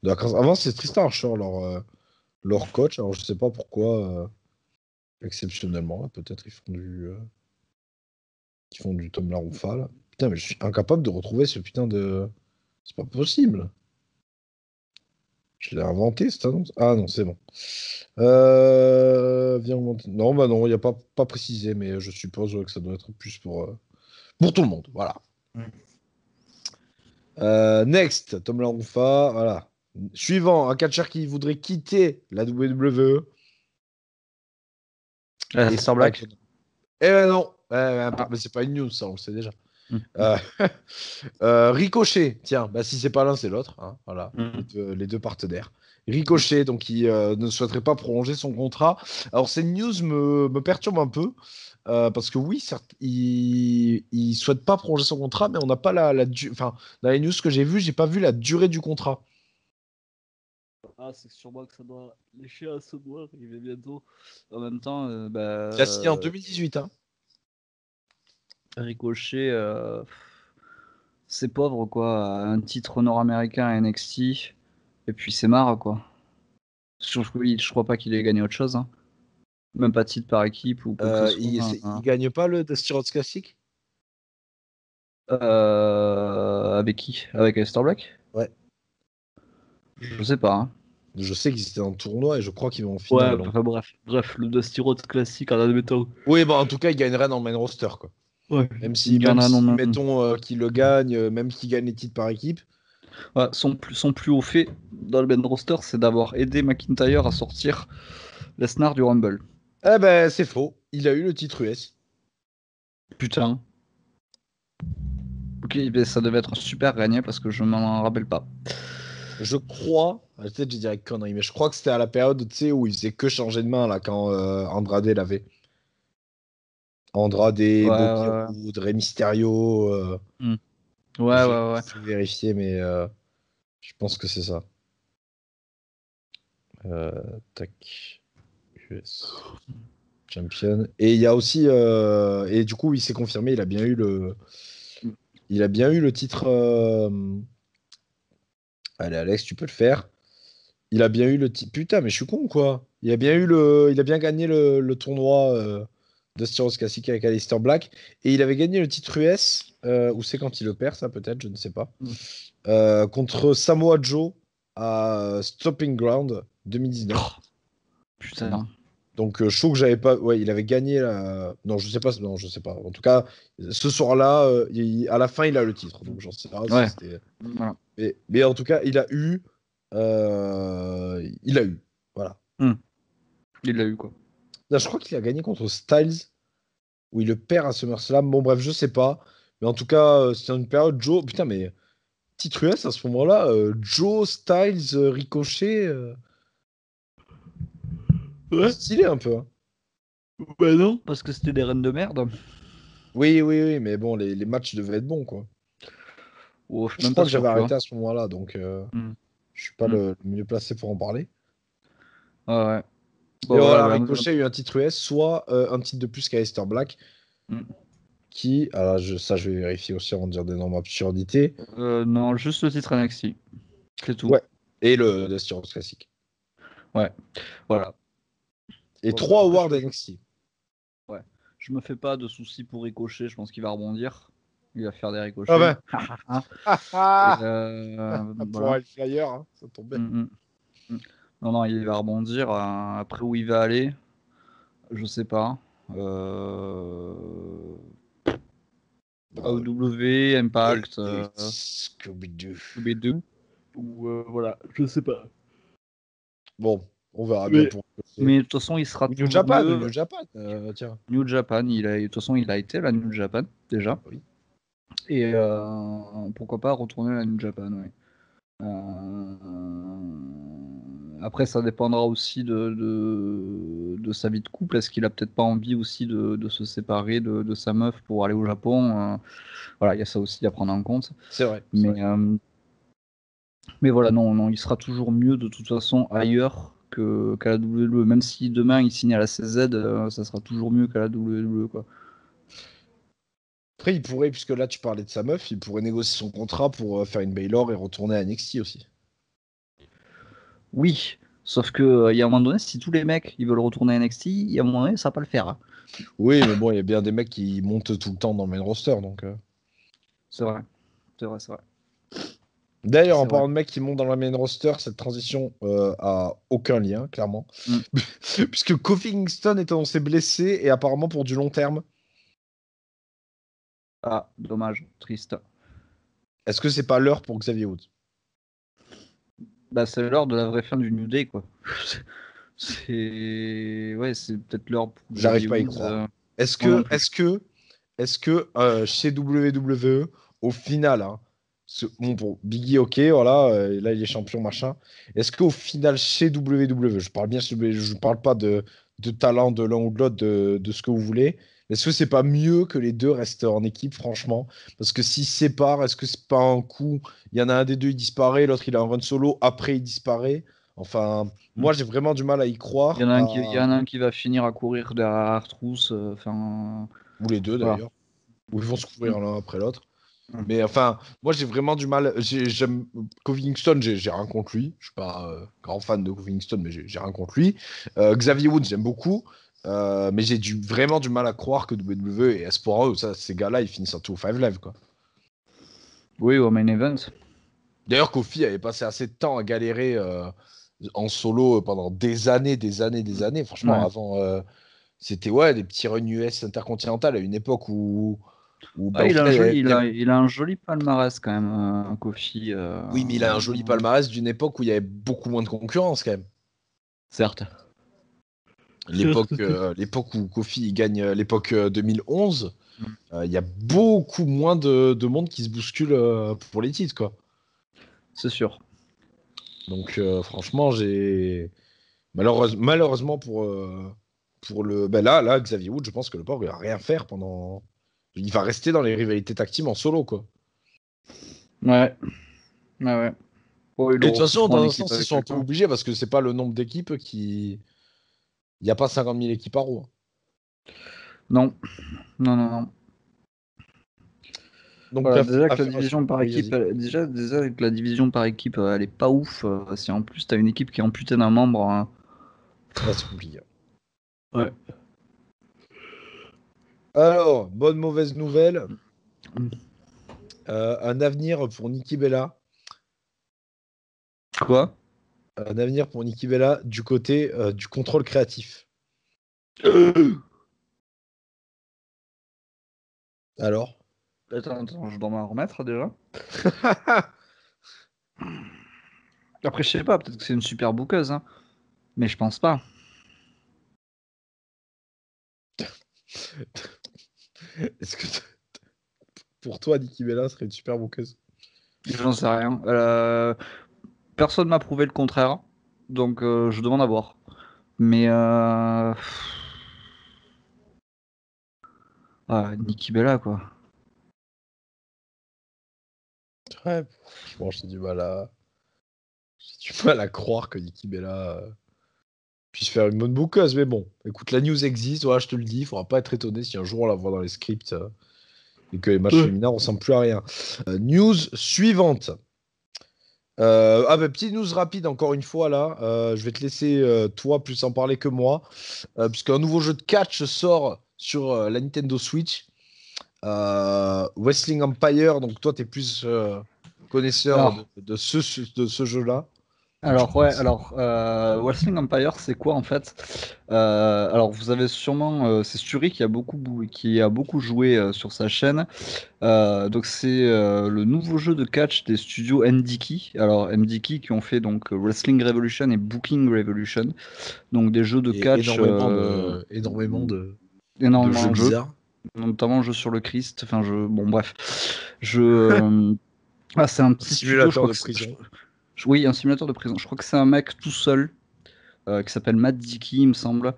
de vacances. Avant, c'est Tristan Archer, leur coach. Alors, je sais pas pourquoi, exceptionnellement, là, peut-être ils font du Tom Laroufa, là. Putain, mais je suis incapable de retrouver ce putain de. C'est pas possible. Je l'ai inventé, cette annonce. Ah non, c'est bon. Viens augmenter. Non, bah non, il n'y a pas précisé, mais je suppose que ça doit être plus pour tout le monde. Voilà. Next, Tom Laroufa. Voilà. Suivant, un catcheur qui voudrait quitter la WWE. Et Star c'est pas Black? étonnant. Eh ben non, Ah. mais c'est pas une news, ça, on le sait déjà. Mm. Euh, Ricochet, tiens, bah, si c'est pas l'un, c'est l'autre. Hein, voilà, Mm. les deux partenaires. Ricochet, donc, qui ne souhaiterait pas prolonger son contrat. Alors, cette news me perturbe un peu. Parce que oui, certes, il souhaite pas prolonger son contrat, mais on n'a pas enfin, dans les news que j'ai vues, j'ai pas vu la durée du contrat. Ah, c'est sûrement que ça doit. L'échéance doit arriver bientôt. En même temps, Il a signé en 2018, hein. Ricochet, c'est pauvre quoi. Un titre nord-américain à NXT, et puis c'est marre quoi. Je crois pas qu'il ait gagné autre chose, hein. Même pas de titre par équipe ou quoi que ce soit, Il gagne pas le Dusty Rhodes Classic? Avec qui? Avec Aleister Black? Ouais. Je sais pas, hein. Je sais qu'ils étaient en tournoi et je crois qu'ils vont en Ouais, finale. Donc. enfin, bref, le Dusty Rhodes classique en admettant. Oui, bah, en tout cas, il gagnerait dans le main roster, quoi. Ouais, il y en Même a non, si non. mettons qu'il le gagne, même qu'il gagne les titres par équipe. Ouais, son plus haut fait dans le main roster, c'est d'avoir aidé McIntyre à sortir Lesnar du Rumble. Eh ben, c'est faux. Il a eu le titre US. Putain. Ok, ben, ça devait être super gagné parce que je m'en rappelle pas. Je crois, peut-être je dirais connerie, mais je crois que c'était à la période, tu sais, où il faisait que changer de main, là, quand Andrade l'avait. Andrade, Ouais, Bobby ouais, ouais. Roode, Rey Mysterio. Hmm. Ouais, Je ouais, ouais. vais vérifier, mais je pense que c'est ça. Tac. US Champion. Et il y a aussi. Et du coup, il s'est confirmé, il a bien eu le titre. Allez, Alex, tu peux le faire. Il a bien eu le titre. Putain, mais je suis con, quoi. Il a bien gagné le tournoi de Styros Classic avec Aleister Black. Et il avait gagné le titre US. Ou c'est quand il le perd, ça, peut-être, je ne sais pas. Hmm. Contre Samoa Joe à Stopping Ground 2019. Oh, putain. Donc, chaud que j'avais pas. Ouais, il avait gagné la. Non, je sais pas. Non, je sais pas. En tout cas, ce soir-là, à la fin, il a le titre. Donc, j'en sais pas si Ouais. c'était. Voilà. Mais en tout cas, il a eu. Il a eu. Voilà. Hmm. Il l'a eu quoi. Là, je crois qu'il a gagné contre Styles, où il le perd à SummerSlam. Bon, bref, je sais pas. Mais en tout cas, c'était une période Joe. Putain, mais titre US à ce moment-là, Joe, Styles, Ricochet, Ouais. stylé un peu, hein. Bah non, parce que c'était des reines de merde. Oui, oui, oui, mais bon, les matchs devaient être bons, quoi. Oh, je suis Je même crois pas que j'avais sûr, tu vois. arrêté à ce moment-là, donc Hmm. je suis pas Hmm. le mieux placé pour en parler. Ouais, ouais. Et Bon, voilà, voilà, bah, Ricochet a eu un titre US, soit un titre de plus qu'Aleister Black, hmm. qui, alors ça je vais vérifier aussi avant de dire d'énormes absurdités. Non, juste le titre NXT. C'est tout. Ouais, et le Dusty Rhodes Classic. Ouais, voilà. Et Bon, bah, 3 après, awards NXT. ouais. Je me fais pas de soucis pour Ricochet, je pense qu'il va rebondir. Il va faire des Ah ricochets. ben, Et pour voilà. un flyer, hein, ça tombe bien. Mm, mm, mm. Non, non, il va rebondir. Après, où il va aller, je sais pas. Bah, AEW, Impact, Scooby-Doo. Scooby-Doo, ou voilà, je sais pas. Bon, on verra bien Mais, pour Ricochet. mais de toute façon, il sera Ou New toujours Japan, mieux. New Japan, tiens. New Japan, de toute façon, il a été à la New Japan déjà. Oui. Et pourquoi pas retourner à la New Japan, oui. Après, ça dépendra aussi de sa vie de couple. Est-ce qu'il a peut-être pas envie aussi de se séparer de sa meuf pour aller au Japon? Voilà, il y a ça aussi à prendre en compte. C'est vrai. Mais voilà, non, non, il sera toujours mieux de toute façon ailleurs qu'à la WWE. Même si demain il signe à la CZ, ça sera toujours mieux qu'à la WWE, quoi. Après, il pourrait, puisque là tu parlais de sa meuf, il pourrait négocier son contrat pour faire une Baylor et retourner à NXT aussi. Oui, sauf que il y a un moment donné, si tous les mecs ils veulent retourner à NXT, il y a un moment donné, ça va pas le faire, hein. Oui, mais bon, il y a bien des mecs qui montent tout le temps dans le main roster, donc. C'est vrai, c'est vrai, c'est vrai. D'ailleurs, en C'est vrai. parlant de mecs qui montent dans le main roster, cette transition a aucun lien, clairement. Mm. Puisque Kofi Kingston est annoncé blessé et apparemment pour du long terme. Ah, dommage, triste. Est-ce que c'est pas l'heure pour Xavier Woods? Bah, c'est l'heure de la vraie fin du New Day, quoi. C'est ouais, c'est peut-être l'heure pour J'arrive Xavier pas à y Woods. croire. Est-ce Moi non que, plus. est-ce que, est-ce que chez WWE, au final, hein, bon, pour Biggie, ok, voilà, là il est champion, machin. Est-ce qu'au final, chez WWE, je parle bien chez WWE, je parle pas de talent de l'un ou de l'autre, de ce que vous voulez. Est-ce que c'est pas mieux que les deux restent en équipe, franchement? Parce que s'ils se séparent, est-ce que c'est pas un coup, il y en a un des deux, il disparaît, l'autre il a un run solo, après il disparaît? Enfin, moi j'ai vraiment du mal à y Il y croire. en a un qui, il y en a un qui va finir à courir derrière Artrousse. Enfin, Ou les deux voilà. d'ailleurs, où ils vont se Mm, couvrir l'un après l'autre. mm. Mais enfin, moi j'ai vraiment du mal. J'aime Kofi Kingston, j'ai rien contre lui. Je suis pas grand fan de Kofi Kingston, mais j'ai rien contre lui. Xavier Woods, j'aime beaucoup. Mais vraiment du mal à croire que WWE et Espoir, ça, ces gars-là, ils finissent en 205 Live, quoi. Oui, au main event. D'ailleurs, Kofi avait passé assez de temps à galérer en solo pendant des années, des années, des années. Franchement, Ouais. avant, c'était ouais, des petits runs US intercontinental à une époque où bah, Ouais, au final, il a un joli palmarès quand même, Kofi. oui, mais il a un joli palmarès d'une époque où il y avait beaucoup moins de concurrence quand même. Certes. L'époque Certes. l'époque où Kofi il gagne, l'époque 2011, Mm. il y a beaucoup moins de monde qui se bouscule pour les titres, quoi. C'est sûr. Donc franchement, malheureusement pour le. Ben là, Xavier Wood, je pense que le pauvre, il va rien faire pendant. Il va rester dans les rivalités tag team en solo, quoi. Ouais. Ouais, ouais. Oh, ils Et le de toute façon, repousseront en dans un équipe sens, ils avec sont un peu quelqu'un. obligés parce que c'est pas le nombre d'équipes qui. Il n'y a pas 50 000 équipes à Raw. Non. Non, non, non. Donc, Voilà, déjà que la affaire à division suivre. par Oui, équipe, vas-y. déjà que la division par équipe, elle est pas ouf. Si en plus t'as une équipe qui est amputée d'un membre, hein. Là, c'est compliqué. Ouais. Alors, bonne, mauvaise nouvelle. Un avenir pour Nikki Bella. Quoi? Un avenir pour Nikki Bella du côté du contrôle créatif. Alors? Attends, je dois m'en remettre déjà. Après, je sais pas, peut-être que c'est une super bouqueuse, hein, mais je pense pas. Est-ce que pour toi, Nikki Bella serait une super bouqueuse? J'en sais rien. Personne m'a prouvé le contraire, donc je demande à voir. Mais Nikki Bella, quoi. Ouais, franchement, j'ai du mal à croire que Nikki Bella puisse faire une bonne bouqueuse, mais bon, écoute, la news existe, voilà, je te le dis, il faudra pas être étonné si un jour on la voit dans les scripts et que les matchs féminins ressemblent plus à rien. News suivante. Petite news rapide encore une fois là. Je vais te laisser toi plus en parler que moi, puisqu'un nouveau jeu de catch sort sur la Nintendo Switch. Wrestling Empire, donc toi tu es plus connaisseur Alors, de ce jeu-là. Donc, Alors ouais, alors Wrestling Empire, c'est quoi en fait? Alors vous avez sûrement, c'est Sturi qui a beaucoup joué sur sa chaîne. Donc c'est le nouveau jeu de catch des studios MDK. Alors MDK qui ont fait donc Wrestling Revolution et Booking Revolution, donc des jeux de et catch, de jeux énormément de jeux, bizarres. notamment jeu sur le Christ. Enfin bon bref, je c'est un petit studio, je Simulateur crois de que prison. oui, un simulateur de prison. Je crois que c'est un mec tout seul qui s'appelle Matt Dickey, il me semble.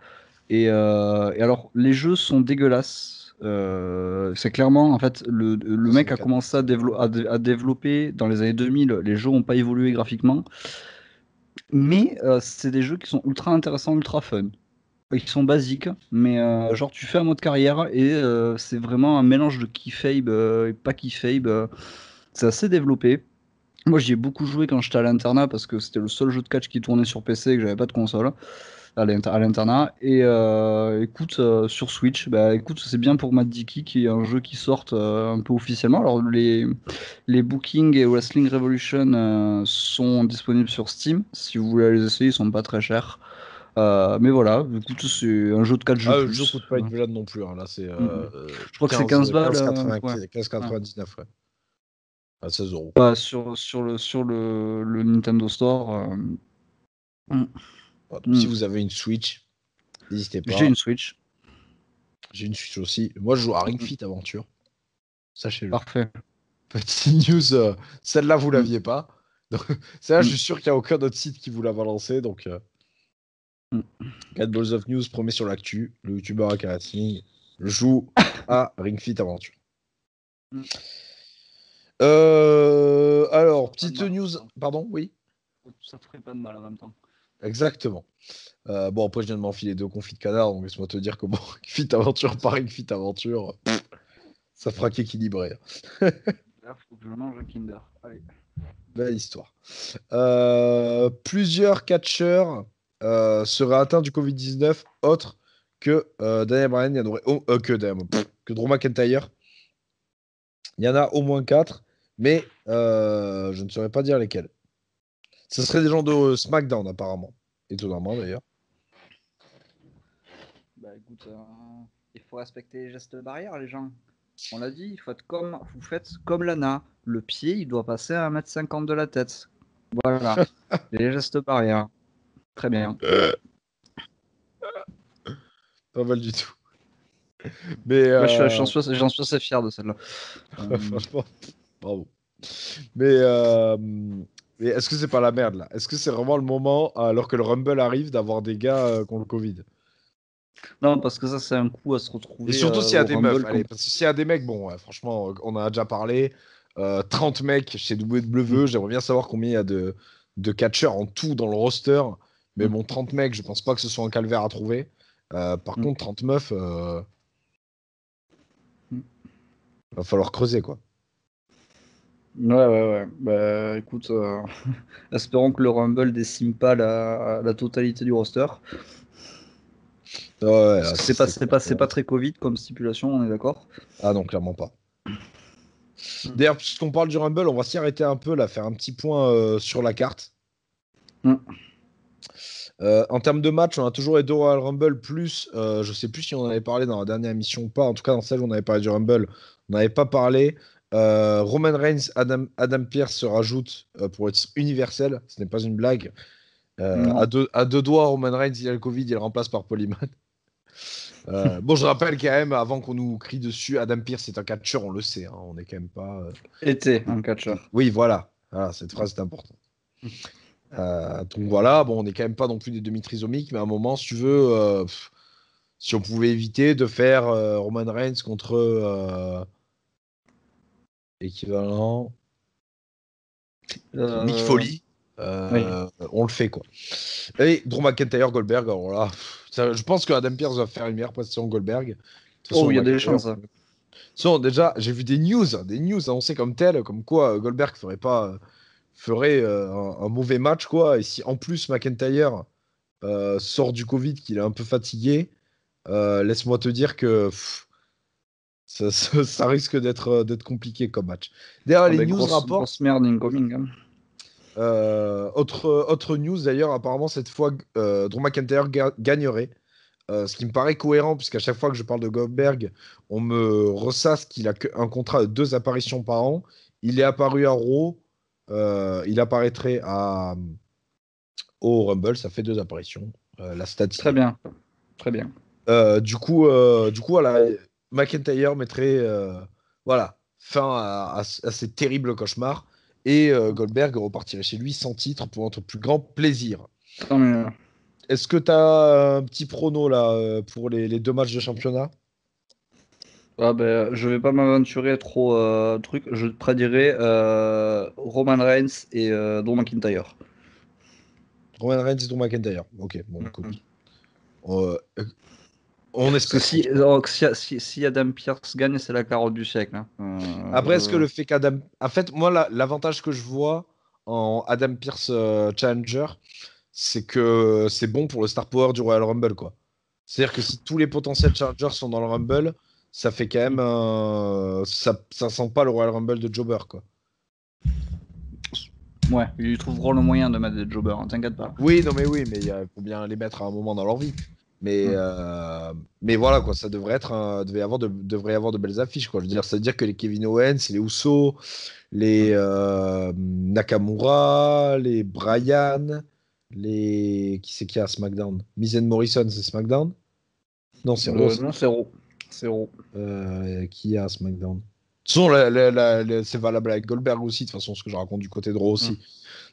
Et alors, les jeux sont dégueulasses. C'est clairement, en fait, le C'est mec une a cata. commencé à développer dans les années 2000. Les jeux n'ont pas évolué graphiquement, mais c'est des jeux qui sont ultra intéressants, ultra fun. Ils sont basiques, mais genre tu fais un mode carrière et c'est vraiment un mélange de keyfabe et pas keyfabe. C'est assez développé. Moi, j'y ai beaucoup joué quand j'étais à l'internat parce que c'était le seul jeu de catch qui tournait sur PC et que j'avais pas de console à l'internat. Et écoute, sur Switch, bah écoute, c'est bien pour Mad Dicky qui est un jeu qui sort un peu officiellement. Alors, les Booking et Wrestling Revolution sont disponibles sur Steam. Si vous voulez les essayer, ils sont pas très chers. Mais voilà, écoute, c'est un jeu de 4 jeux Ah, le jeu coûte plus. pas une blinde non plus, hein. Là, c'est Je crois que c'est 15 balles. Ouais. 15,99, ouais. À 16 €. Bah, sur le Nintendo Store. Mm, Voilà, donc, si mm. vous avez une Switch, n'hésitez J'ai pas. une Switch. J'ai une Switch aussi. Moi, je joue à Ring Mm. Fit Aventure. Sachez-le. Parfait. Petite news, celle-là, vous Mm, l'aviez pas. Donc, celle-là, je mm, suis sûr qu'il n'y a aucun autre site qui vous l'a balancé. Donc, mm. 4 Balls of News promet sur l'actu. Le youtubeur Akarating joue à Ring Fit Aventure. Mm. Alors, Pas de petite mal en news. même temps. Pardon, oui. Ça ferait pas de mal en même temps. Exactement. Bon, après, je viens de m'enfiler 2 confits de canard, donc laisse-moi te dire que bon, Ring Fit Aventure par Ring Fit Aventure, ça fera qu'équilibrer. Là, faut que je mange un Kinder. Allez. Belle histoire. Plusieurs catcheurs seraient atteints du Covid-19 autres que Daniel Bryan, que Drew McIntyre. Il y en a au moins 4, mais je ne saurais pas dire lesquels. Ce seraient des gens de SmackDown, apparemment. Étonnamment, d'ailleurs. Bah écoute, il faut respecter les gestes barrières, les gens. On l'a dit, vous faites comme Lana. Le pied, il doit passer à 1,50 m de la tête. Voilà. Les gestes barrières. Très bien. Pas mal du tout. Mais Moi, j'en suis assez fier de celle-là. franchement, bravo. Mais, mais est-ce que c'est pas la merde là? Est-ce que c'est vraiment le moment, alors que le Rumble arrive, d'avoir des gars qui ont le Covid? Non, parce que ça, c'est un coup à se Et retrouver surtout s'il y a au des meufs, Rumble allez, contre. parce que s'il y a des mecs, bon, ouais, franchement, on en a déjà parlé. 30 mecs chez Mm, WWE, j'aimerais bien savoir combien il y a de catcheurs en tout dans le roster. Mais mm, bon, 30 mecs, je pense pas que ce soit un calvaire à trouver. Par mm, contre, 30 meufs, mm. va falloir creuser, quoi. Ouais, ouais, ouais. Bah écoute, espérons que le Rumble décime pas la totalité du roster. Ouais, ouais, Parce là, que ça serait c'est pas franchement. très Covid comme stipulation, on est d'accord? Ah non, clairement pas. Mm. D'ailleurs, puisqu'on parle du Rumble, on va s'y arrêter un peu là, faire un petit point sur la carte. Mm. En termes de match, on a toujours les deux Royal Rumble, plus, je sais plus si on en avait parlé dans la dernière émission ou pas, en tout cas dans celle où on avait parlé du Rumble, on n'avait pas parlé. Roman Reigns, Adam Pearce se rajoute pour le titre universel, ce n'est pas une blague. Non. À deux doigts, Roman Reigns, il a le Covid, il le remplace par Polyman. Bon, je rappelle quand même, avant qu'on nous crie dessus, Adam Pearce est un catcheur, on le sait. Hein, on n'est quand même pas. Était un catcheur. Oui, voilà. Voilà, cette phrase est importante. Donc voilà, bon, on n'est quand même pas non plus des demi-trisomiques, mais à un moment, si tu veux, si on pouvait éviter de faire Roman Reigns contre équivalent Mick Euh, Foley, Oui. on le fait quoi. Et Drew McIntyre, Goldberg, alors là, je pense que Adam Pearce va faire une meilleure prestation que Goldberg. De toute Oh, façon, il y a des McIntyre. chances. Hein. Sinon, déjà, j'ai vu des news annoncées comme telles, comme quoi Goldberg ferait un mauvais match, quoi. Et si en plus McIntyre sort du Covid, qu'il est un peu fatigué, laisse-moi te dire que ça risque d'être compliqué comme match. D'ailleurs, Ah les ben, news rapportent. grosse merde incoming. Hein. Autre news d'ailleurs, apparemment cette fois, Drew McIntyre gagnerait. Ce qui me paraît cohérent, puisqu'à chaque fois que je parle de Goldberg, on me ressasse qu'il a un contrat de 2 apparitions par an. Il est apparu à Raw, il apparaîtrait au Rumble, ça fait 2 apparitions. La stat y Très est. bien. Très bien. Du coup, voilà, McIntyre mettrait voilà, fin à ces terribles cauchemars et Goldberg repartirait chez lui sans titre pour notre plus grand plaisir. Tant mieux. Est-ce que tu as un petit prono là pour les 2 matchs de championnat? Ah ben, je vais pas m'aventurer trop truc. Je prédirais Roman Reigns et Drew McIntyre. Roman Reigns et Drew McIntyre. Ok, bon, écoute. Mhm. Euh, on Parce que espère. si Adam Pearce gagne, c'est la carotte du siècle. Hein. Après, est-ce que le fait qu'Adam. En fait, moi, l'avantage que je vois en Adam Pearce Challenger, c'est que c'est bon pour le star power du Royal Rumble, quoi. C'est-à-dire que si tous les potentiels challengers sont dans le Rumble, ça fait quand même. Ça sent pas le Royal Rumble de Jobber, quoi. Ouais, ils trouveront le moyen de mettre des jobbers, hein, t'inquiète pas. Oui, non, mais oui, mais il faut bien les mettre à un moment dans leur vie. Mais, Hmm. euh, mais voilà, quoi, ça devrait y avoir de belles affiches, quoi. Je veux dire, ça veut dire que les Kevin Owens, les Usos, les Nakamura, les Bryan, les. Qui c'est qui a à SmackDown? Miz and Morrison, c'est SmackDown? Non, c'est Raw. Non, c'est Raw. C'est Raw. Qui a à SmackDown? De toute façon, c'est valable avec Goldberg aussi, de toute façon, ce que je raconte du côté de Raw Hmm. aussi.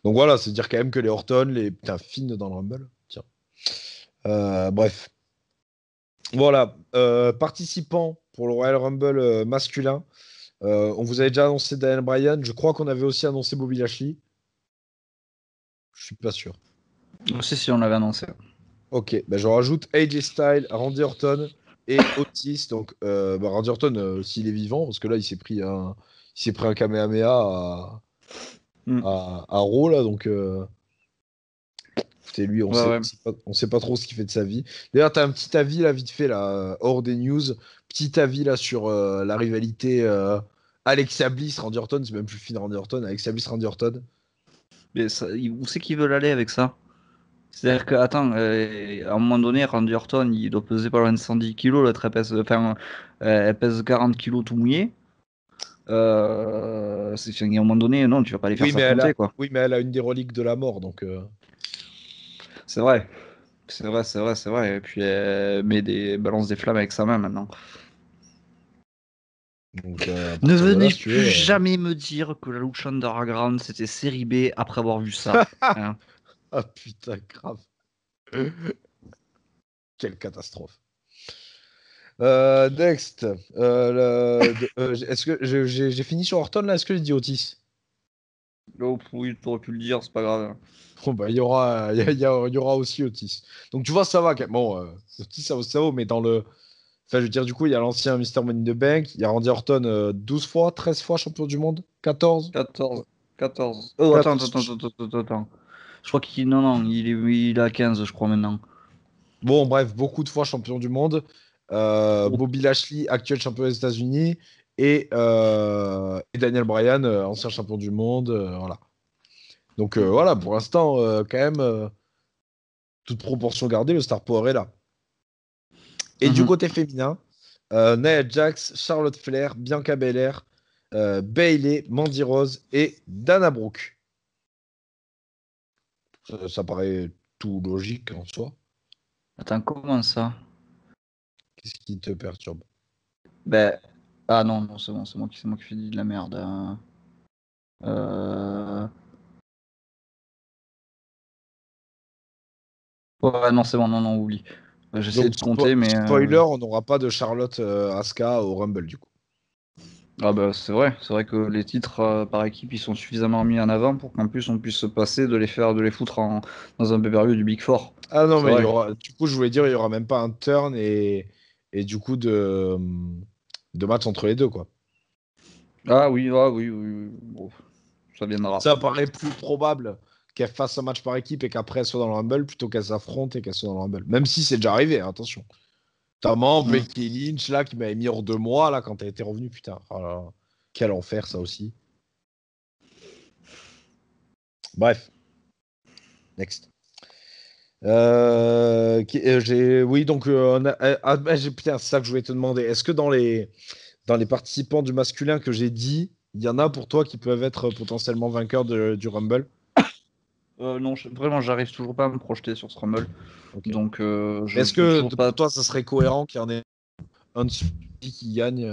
Donc voilà, c'est dire quand même que les Orton, les. Putain, Finn dans le Rumble. Tiens. Bref. Voilà. Participants pour le Royal Rumble masculin. On vous avait déjà annoncé Daniel Bryan. Je crois qu'on avait aussi annoncé Bobby Lashley. Je suis pas sûr. Si, on l'avait annoncé. Ok, bah, je rajoute AJ Styles, Randy Orton et Otis. Donc, Randy Orton, s'il est vivant, parce que là, il s'est pris un Kamehameha Hmm. à Raw, là. Donc, écoutez, lui, on Ouais, sait, ouais. on sait pas trop ce qu'il fait de sa vie. D'ailleurs, tu as un petit avis, là, vite fait, là, hors des news. Petit avis, là, sur la rivalité Alexa Bliss, Randy Orton. C'est même plus Finn Randy Orton. Alexa Bliss, Randy Orton. Mais où c'est qu'ils veulent aller avec ça? C'est-à-dire que, attends, à un moment donné, Randy Orton, il doit peser pas loin de 110 kilos, l'autre, enfin, elle pèse 40 kilos tout mouillé. À un moment donné, non, tu vas pas les faire Oui, mais elle s'affronter, a, quoi. oui, mais elle a une des reliques de la mort, donc. C'est vrai. C'est vrai, c'est vrai, c'est vrai. Et puis, elle balance des flammes avec sa main maintenant. À Ne partir de là, venez si tu plus veux. jamais me dire que la Lucha Underground, c'était série B après avoir vu ça. Hein. Ah putain, grave. Quelle catastrophe. Next. Est-ce que j'ai fini sur Orton là? Est-ce que j'ai dit Otis? Oh, oui, t'aurais pu le dire, c'est pas grave. Bon, bah, il y aura aussi Otis. Donc tu vois, ça va quand même. Bon, Otis, ça vaut, mais dans le. Enfin, je veux dire, du coup, il y a l'ancien Mr. Money in the Bank. Il y a Randy Orton 12 fois, 13 fois champion du monde. 14. 14. 14. Oh, attends, attends, 14. attends, attends, attends, attends. Je crois qu'il. Non, non, il est à 15, je crois, maintenant. Bon, bref, beaucoup de fois champion du monde. Oh. Bobby Lashley, actuel champion des États-Unis. Et Daniel Bryan, ancien champion du monde. Voilà. Donc voilà, pour l'instant, quand même, toute proportion gardée, le Star Power est là. Et du Mhm. côté féminin, Nia Jax, Charlotte Flair, Bianca Belair, Bayley, Mandy Rose et Dana Brooke. Ça paraît tout logique en soi. Attends, comment ça? Qu'est-ce qui te perturbe? Ben, ah non, non, c'est bon, c'est moi qui fais de la merde. Ouais, non, c'est bon, non, non, oublie. J'essaie Donc, de compter, mais. spoiler, on n'aura pas de Charlotte Asuka au Rumble, du coup. Ah bah c'est vrai que les titres par équipe ils sont suffisamment mis en avant pour qu'en plus on puisse se passer de les foutre dans un pay-per-view du Big Four. Ah non, C'est mais il y vrai. aura, du coup, je voulais dire, il y aura même pas un turn et du coup de match entre les deux, quoi. Ah oui, oui, oui. Bon, ça viendra. Ça paraît plus probable qu'elle fasse un match par équipe et qu'après elle soit dans le Rumble plutôt qu'elle s'affronte et qu'elle soit dans le Rumble. Même si c'est déjà arrivé, hein, attention. Notamment Mm. Becky Lynch, là, qui m'avait mis hors de moi, là, quand elle était revenue, putain. Oh là là. Quel enfer, ça aussi. Bref, next. Oui, donc, putain, c'est ça que je voulais te demander. Est-ce que dans les participants du masculin que j'ai dit, il y en a pour toi qui peuvent être potentiellement vainqueurs du Rumble? Non, vraiment j'arrive toujours pas à me projeter sur ce Rumble. Ok. Donc Mais je est-ce peux que toujours pas. pour toi, ça serait cohérent qu'il y en ait un de ceux qui gagne?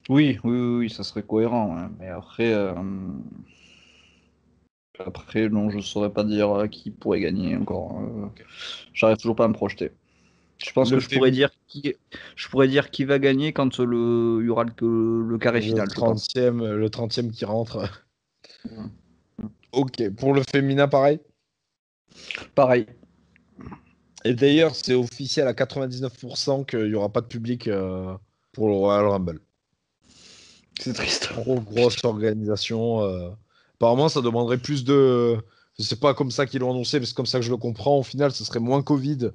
Oui, oui, oui, oui, ça serait cohérent, ouais. Mais après non, je saurais pas dire qui pourrait gagner encore. Ok. J'arrive toujours pas à me projeter. Je pense Le, que fémi- je pourrais dire qui va gagner quand il y aura le carré le final, je pense. 30e qui rentre. Ok. Pour le féminin, pareil. Pareil. Et d'ailleurs, c'est officiel à 99% qu'il n'y aura pas de public pour le Royal Rumble. C'est triste. Trop grosse organisation. Apparemment, ça demanderait plus de. C'est pas comme ça qu'ils l'ont annoncé, mais c'est comme ça que je le comprends. Au final, ce serait moins Covid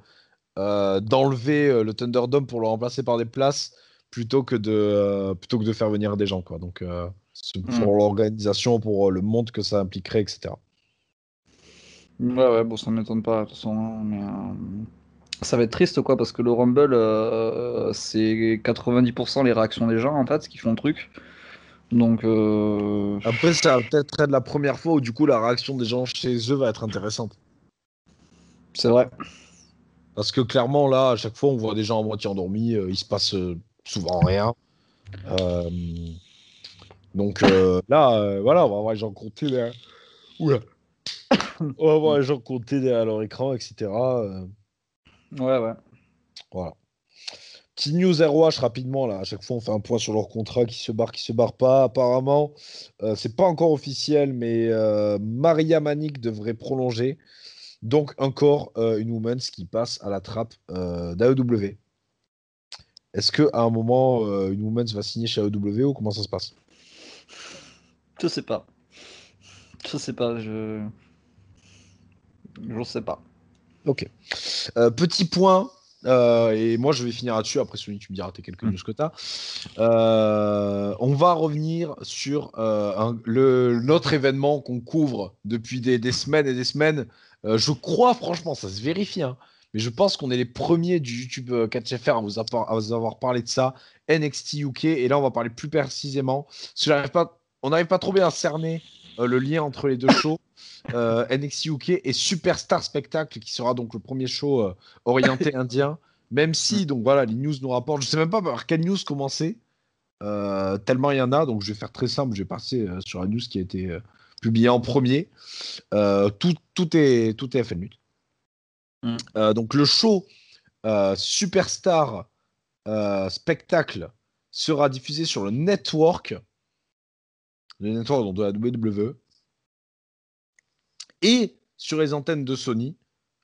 d'enlever le Thunderdome pour le remplacer par des places plutôt que de faire venir des gens, quoi. Donc, c'est Hmm. pour l'organisation, pour le monde que ça impliquerait, etc. Ouais, ouais, bon, ça m'étonne pas, de toute façon, hein, mais ça va être triste, quoi, parce que le Rumble, c'est 90% les réactions des gens, en fait, qui font le truc. Donc, Après, ça va peut-être être la première fois où, du coup, la réaction des gens chez eux va être intéressante. c'est vrai. Parce que clairement, là, à chaque fois, on voit des gens à moitié endormis, il se passe souvent rien. Euh, donc voilà, on va voir les gens compter derrière. Oula. On va voir les gens compter derrière leur écran, etc. Ouais, ouais. Voilà. Petit news ROH rapidement, là. À chaque fois, on fait un point sur leur contrat qui se barre pas. Apparemment, c'est pas encore officiel, mais Maria Manic devrait prolonger. Donc, encore une women's qui passe à la trappe d'AEW. Est-ce qu'à un moment, une women's va signer chez AEW ou comment ça se passe? Je sais pas. Je sais pas, je sais pas. Ok. Petit point, et moi je vais finir là-dessus, après celui tu me diras tes quelques Hmm. news que tu as. On va revenir sur notre événement qu'on couvre depuis des semaines et des semaines. Je crois, franchement, ça se vérifie, hein, mais je pense qu'on est les premiers du YouTube Catch FR à vous avoir parlé de ça, NXT UK, et là on va parler plus précisément, parce que on n'arrive pas trop bien à cerner le lien entre les deux shows. NXT UK et Superstar Spectacle, qui sera donc le premier show orienté indien. Même Hmm. si, donc voilà, les news nous rapportent. Je sais même pas par quelle news commencer, tellement il y en a. Donc je vais faire très simple. Je vais passer sur la news qui a été publiée en premier. Tout est FNU. Hmm. Donc le show Superstar Spectacle sera diffusé sur le network donc, de la WWE, et sur les antennes de Sony.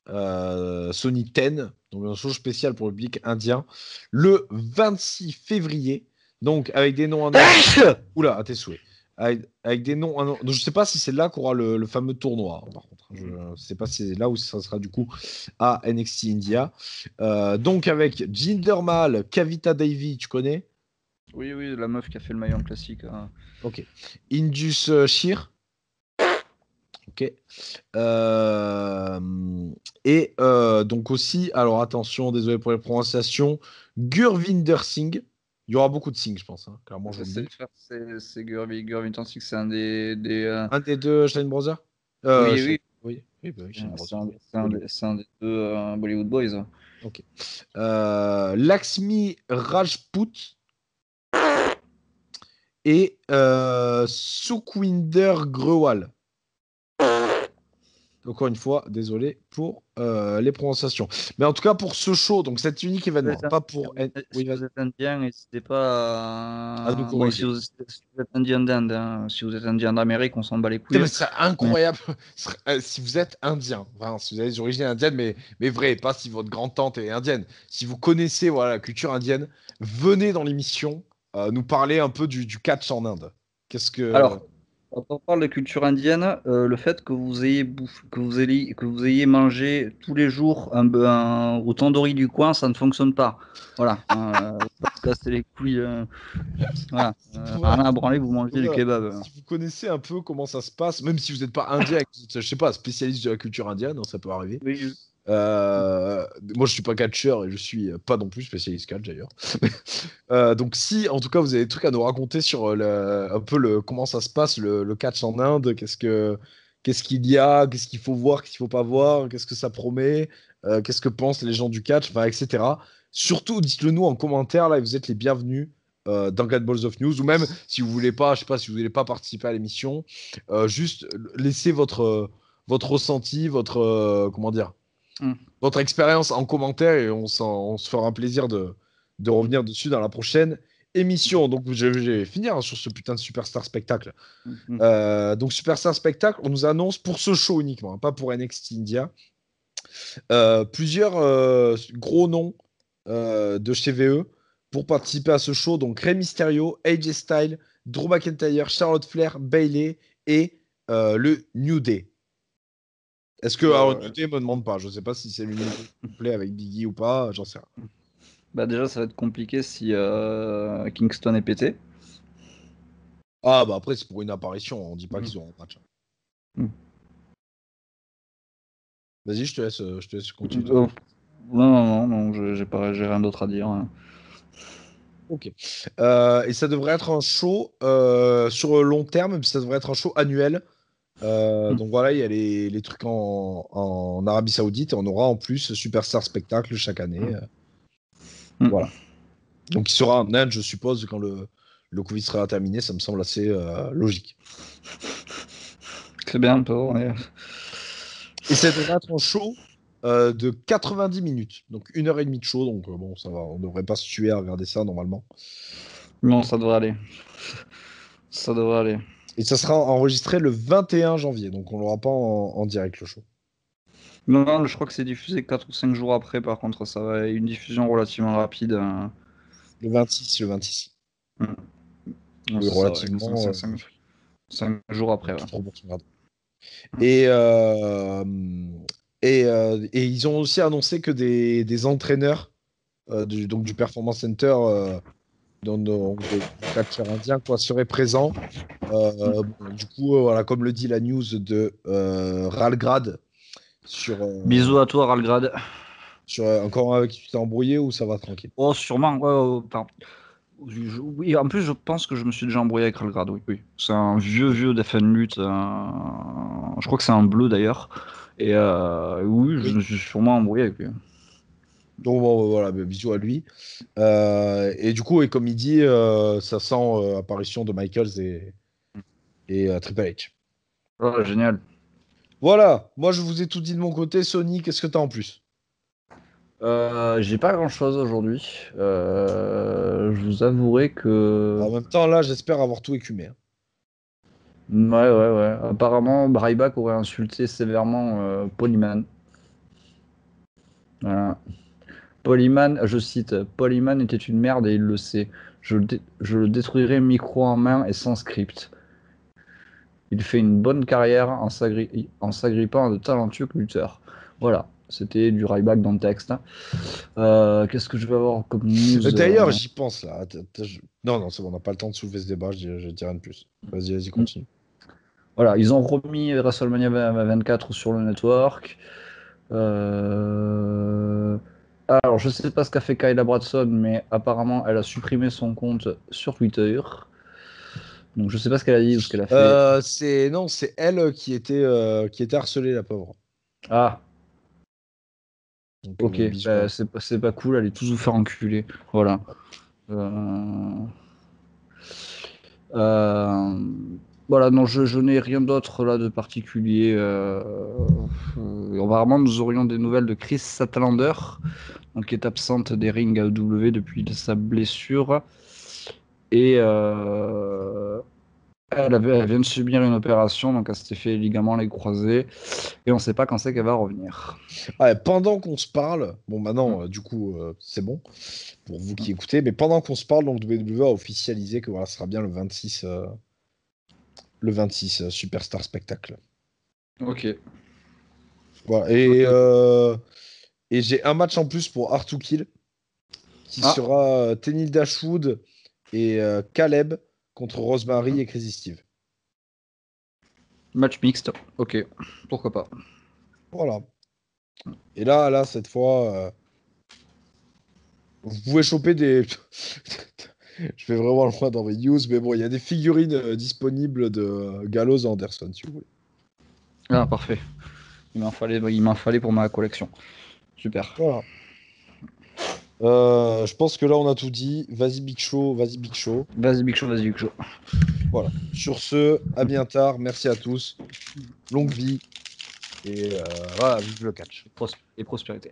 Sony 10, donc un show spécial pour le public indien, le 26 février, donc avec des noms annoncés. Oula, à tes souhaits. Avec des noms annoncés. Donc, je sais pas si c'est là qu'aura le fameux tournoi, par contre. Je ne sais pas si c'est là où ça sera du coup à NXT India. Donc avec Jinder Mahal, Kavita Devi, tu connais? Oui, oui, la meuf qui a fait le maillot classique. Ok. Indus Sheer. Ok. Donc aussi, alors attention, désolé pour les prononciations, Gurvinder Singh. Il y aura beaucoup de Singh, je pense, hein, clairement, je vous le dis. C'est Gurvin Tensik, c'est un Un des deux Shane Brothers? Oui, oui, Oui, bah oui, Shane Brothers. c'est un des deux Bollywood Boys. Ok. Lakshmi Rajput et Sukhwinder Grewal. Encore une fois, désolé pour les prononciations. Mais en tout cas, pour ce show, donc cet unique événement, pas pour... Si Oui, vous vas-y, êtes indien, n'hésitez pas à nous Bon, corriger. si vous êtes indien d'Inde, hein, si vous êtes indien d'Amérique, on s'en bat les Putain, couilles. mais c'est Mais incroyable. Si vous êtes indien, enfin, si vous avez des origines indiennes, mais vrai, pas si votre grand-tante est indienne. Si vous connaissez voilà, la culture indienne, venez dans l'émission nous parler un peu du catch en Inde. Qu'est-ce que... alors, quand on parle de culture indienne, le fait que vous ayez que vous ayez mangé tous les jours au tandoori du coin, ça ne fonctionne pas. Voilà. Pas se casser les couilles. Voilà. Voilà. Rien à branler, vous mangez du Voilà. kebab. Si vous connaissez un peu comment ça se passe, même si vous n'êtes pas indien, je sais pas, spécialiste de la culture indienne, hein, ça peut arriver. Oui. Euh, Moi, je suis pas catcheur et je suis pas non plus spécialiste catch d'ailleurs. Donc, si en tout cas vous avez des trucs à nous raconter sur un peu comment ça se passe le catch en Inde, qu'est-ce qu'il y a, qu'est-ce qu'il faut voir, qu'est-ce qu'il faut pas voir, qu'est-ce que ça promet, qu'est-ce que pensent les gens du catch, enfin, etc. Surtout, dites-le nous en commentaire là, et vous êtes les bienvenus. Dans 4 Balls of News, ou même si vous voulez pas, je sais pas, si vous voulez pas participer à l'émission, juste laissez votre ressenti, comment dire, Hmm. votre expérience en commentaire et on se fera un plaisir de revenir dessus dans la prochaine émission. Donc, je vais finir hein, sur ce putain de Superstar Spectacle. Hmm. Donc, Superstar Spectacle, on nous annonce pour ce show uniquement, hein, pas pour NXT India, plusieurs gros noms de chez VE pour participer à ce show. Donc, Rey Mysterio, AJ Styles, Drew McIntyre, Charlotte Flair, Bayley et le New Day. Est-ce que alors, New Day me demande pas? Je sais pas si c'est le New Day complet avec Biggie ou pas, j'en sais rien. Bah déjà, ça va être compliqué si Kingston est pété. Ah bah après c'est pour une apparition, on dit pas Hmm. qu'ils ont un match. Hmm. Vas-y, je te laisse continuer. Oh, non, j'ai rien d'autre à dire, hein. Ok. Et ça devrait être un show sur le long terme, mais ça devrait être un show annuel. Hmm. Donc voilà, il y a les trucs en Arabie Saoudite et on aura en plus Superstar Spectacle chaque année. Hmm. Voilà. Donc il sera en Inde, je suppose, quand le Covid sera terminé, ça me semble assez logique. C'est bien, toi, ouais. Et ça devrait être un show de 90 minutes. Donc 1 heure et demie de show. Donc bon, ça va. On ne devrait pas se tuer à regarder ça normalement. Non, ça devrait aller. Ça devrait aller. Et ça sera enregistré le 21 janvier. Donc on l'aura pas en direct le show. Non, je crois que c'est diffusé 4 ou 5 jours après, par contre, ça va être une diffusion relativement rapide. Le 26. Hmm. Non, Oui, c'est ça, ouais. relativement. 5 jours après, ouais. Toute proportion gardée. Hmm. Et, et ils ont aussi annoncé que des entraîneurs donc du Performance Center du catcheur indien quoi, seraient présents. Bon, du coup, voilà, comme le dit la news de Ralgrad, sur, Bisous à toi, Ralgrad. encore avec qui tu t'es embrouillé ou ça va tranquille? Oh, sûrement, ouais, enfin, oui, en plus, je pense que je me suis déjà embrouillé avec Ralgrad, oui, oui. C'est un vieux Defen Lutte. Je crois que c'est un bleu d'ailleurs. Et oui, je Oui. me suis sûrement embrouillé avec lui. Donc bon, voilà, bah, bisous à lui. Et du coup, et comme il dit, ça sent apparition de Michaels et Triple H. Oh, génial. Voilà, moi je vous ai tout dit de mon côté. Sony, qu'est-ce que t'as en plus? J'ai pas grand-chose aujourd'hui. Je vous avouerai que... En même temps, là, j'espère avoir tout écumé, hein. Ouais. Apparemment, Ryback aurait insulté sévèrement Polyman. Voilà. Polyman, je cite, Polyman était une merde et il le sait. Je le détruirai micro en main et sans script. Il fait une bonne carrière en s'agrippant à de talentueux lutteurs. Voilà, c'était du Ryback dans le texte, hein. Qu'est-ce que je vais avoir comme news D'ailleurs, j'y pense là. Non, non, c'est bon, on n'a pas le temps de soulever ce débat, je dis rien de plus. Vas-y, continue. Voilà, ils ont remis WrestleMania 24 sur le network. Euh, Alors, je sais pas ce qu'a fait Kyla Bradson, mais apparemment, elle a supprimé son compte sur Twitter. Donc, je sais pas ce qu'elle a dit ou ce qu'elle a fait. Non, c'est elle qui était harcelée, la pauvre. Ah, Donc, Ok, bisous à eux. c'est pas cool, allez tous vous faire enculer. Voilà. Euh, euh, Voilà, non, je n'ai rien d'autre là de particulier. Apparemment, nous aurions des nouvelles de Chris Statlander, donc, qui est absente des rings AEW depuis sa blessure. Et elle vient de subir une opération, donc elle s'était fait les ligaments les croisés. Et on ne sait pas quand c'est qu'elle va revenir. Ah, et pendant qu'on se parle, bon, Mm. maintenant, du coup, c'est bon pour vous qui écoutez, mais pendant qu'on se parle, donc WWE a officialisé que voilà, ce sera bien le 26 Superstar Spectacle. Ok. Voilà. Ok, ok. Et j'ai un match en plus pour Hard to Kill, qui Ah, sera Tenil Dashwood et Caleb contre Rosemary et Crazy Steve. match mixte. Ok, pourquoi pas. Voilà. Et là, cette fois, vous pouvez choper des. Je fais vraiment le point dans mes news, mais bon, il y a des figurines disponibles de Gallows et Anderson, si vous voulez. Ah, parfait. Il m'en fallait pour ma collection. Super. Voilà. Je pense que là, on a tout dit. Vas-y, Big Show, vas-y, Big Show. Vas-y, Big Show, vas-y, Big Show. Voilà. Sur ce, à bien tard. Merci à tous. Longue vie. Et voilà, vive le catch. Et prospérité.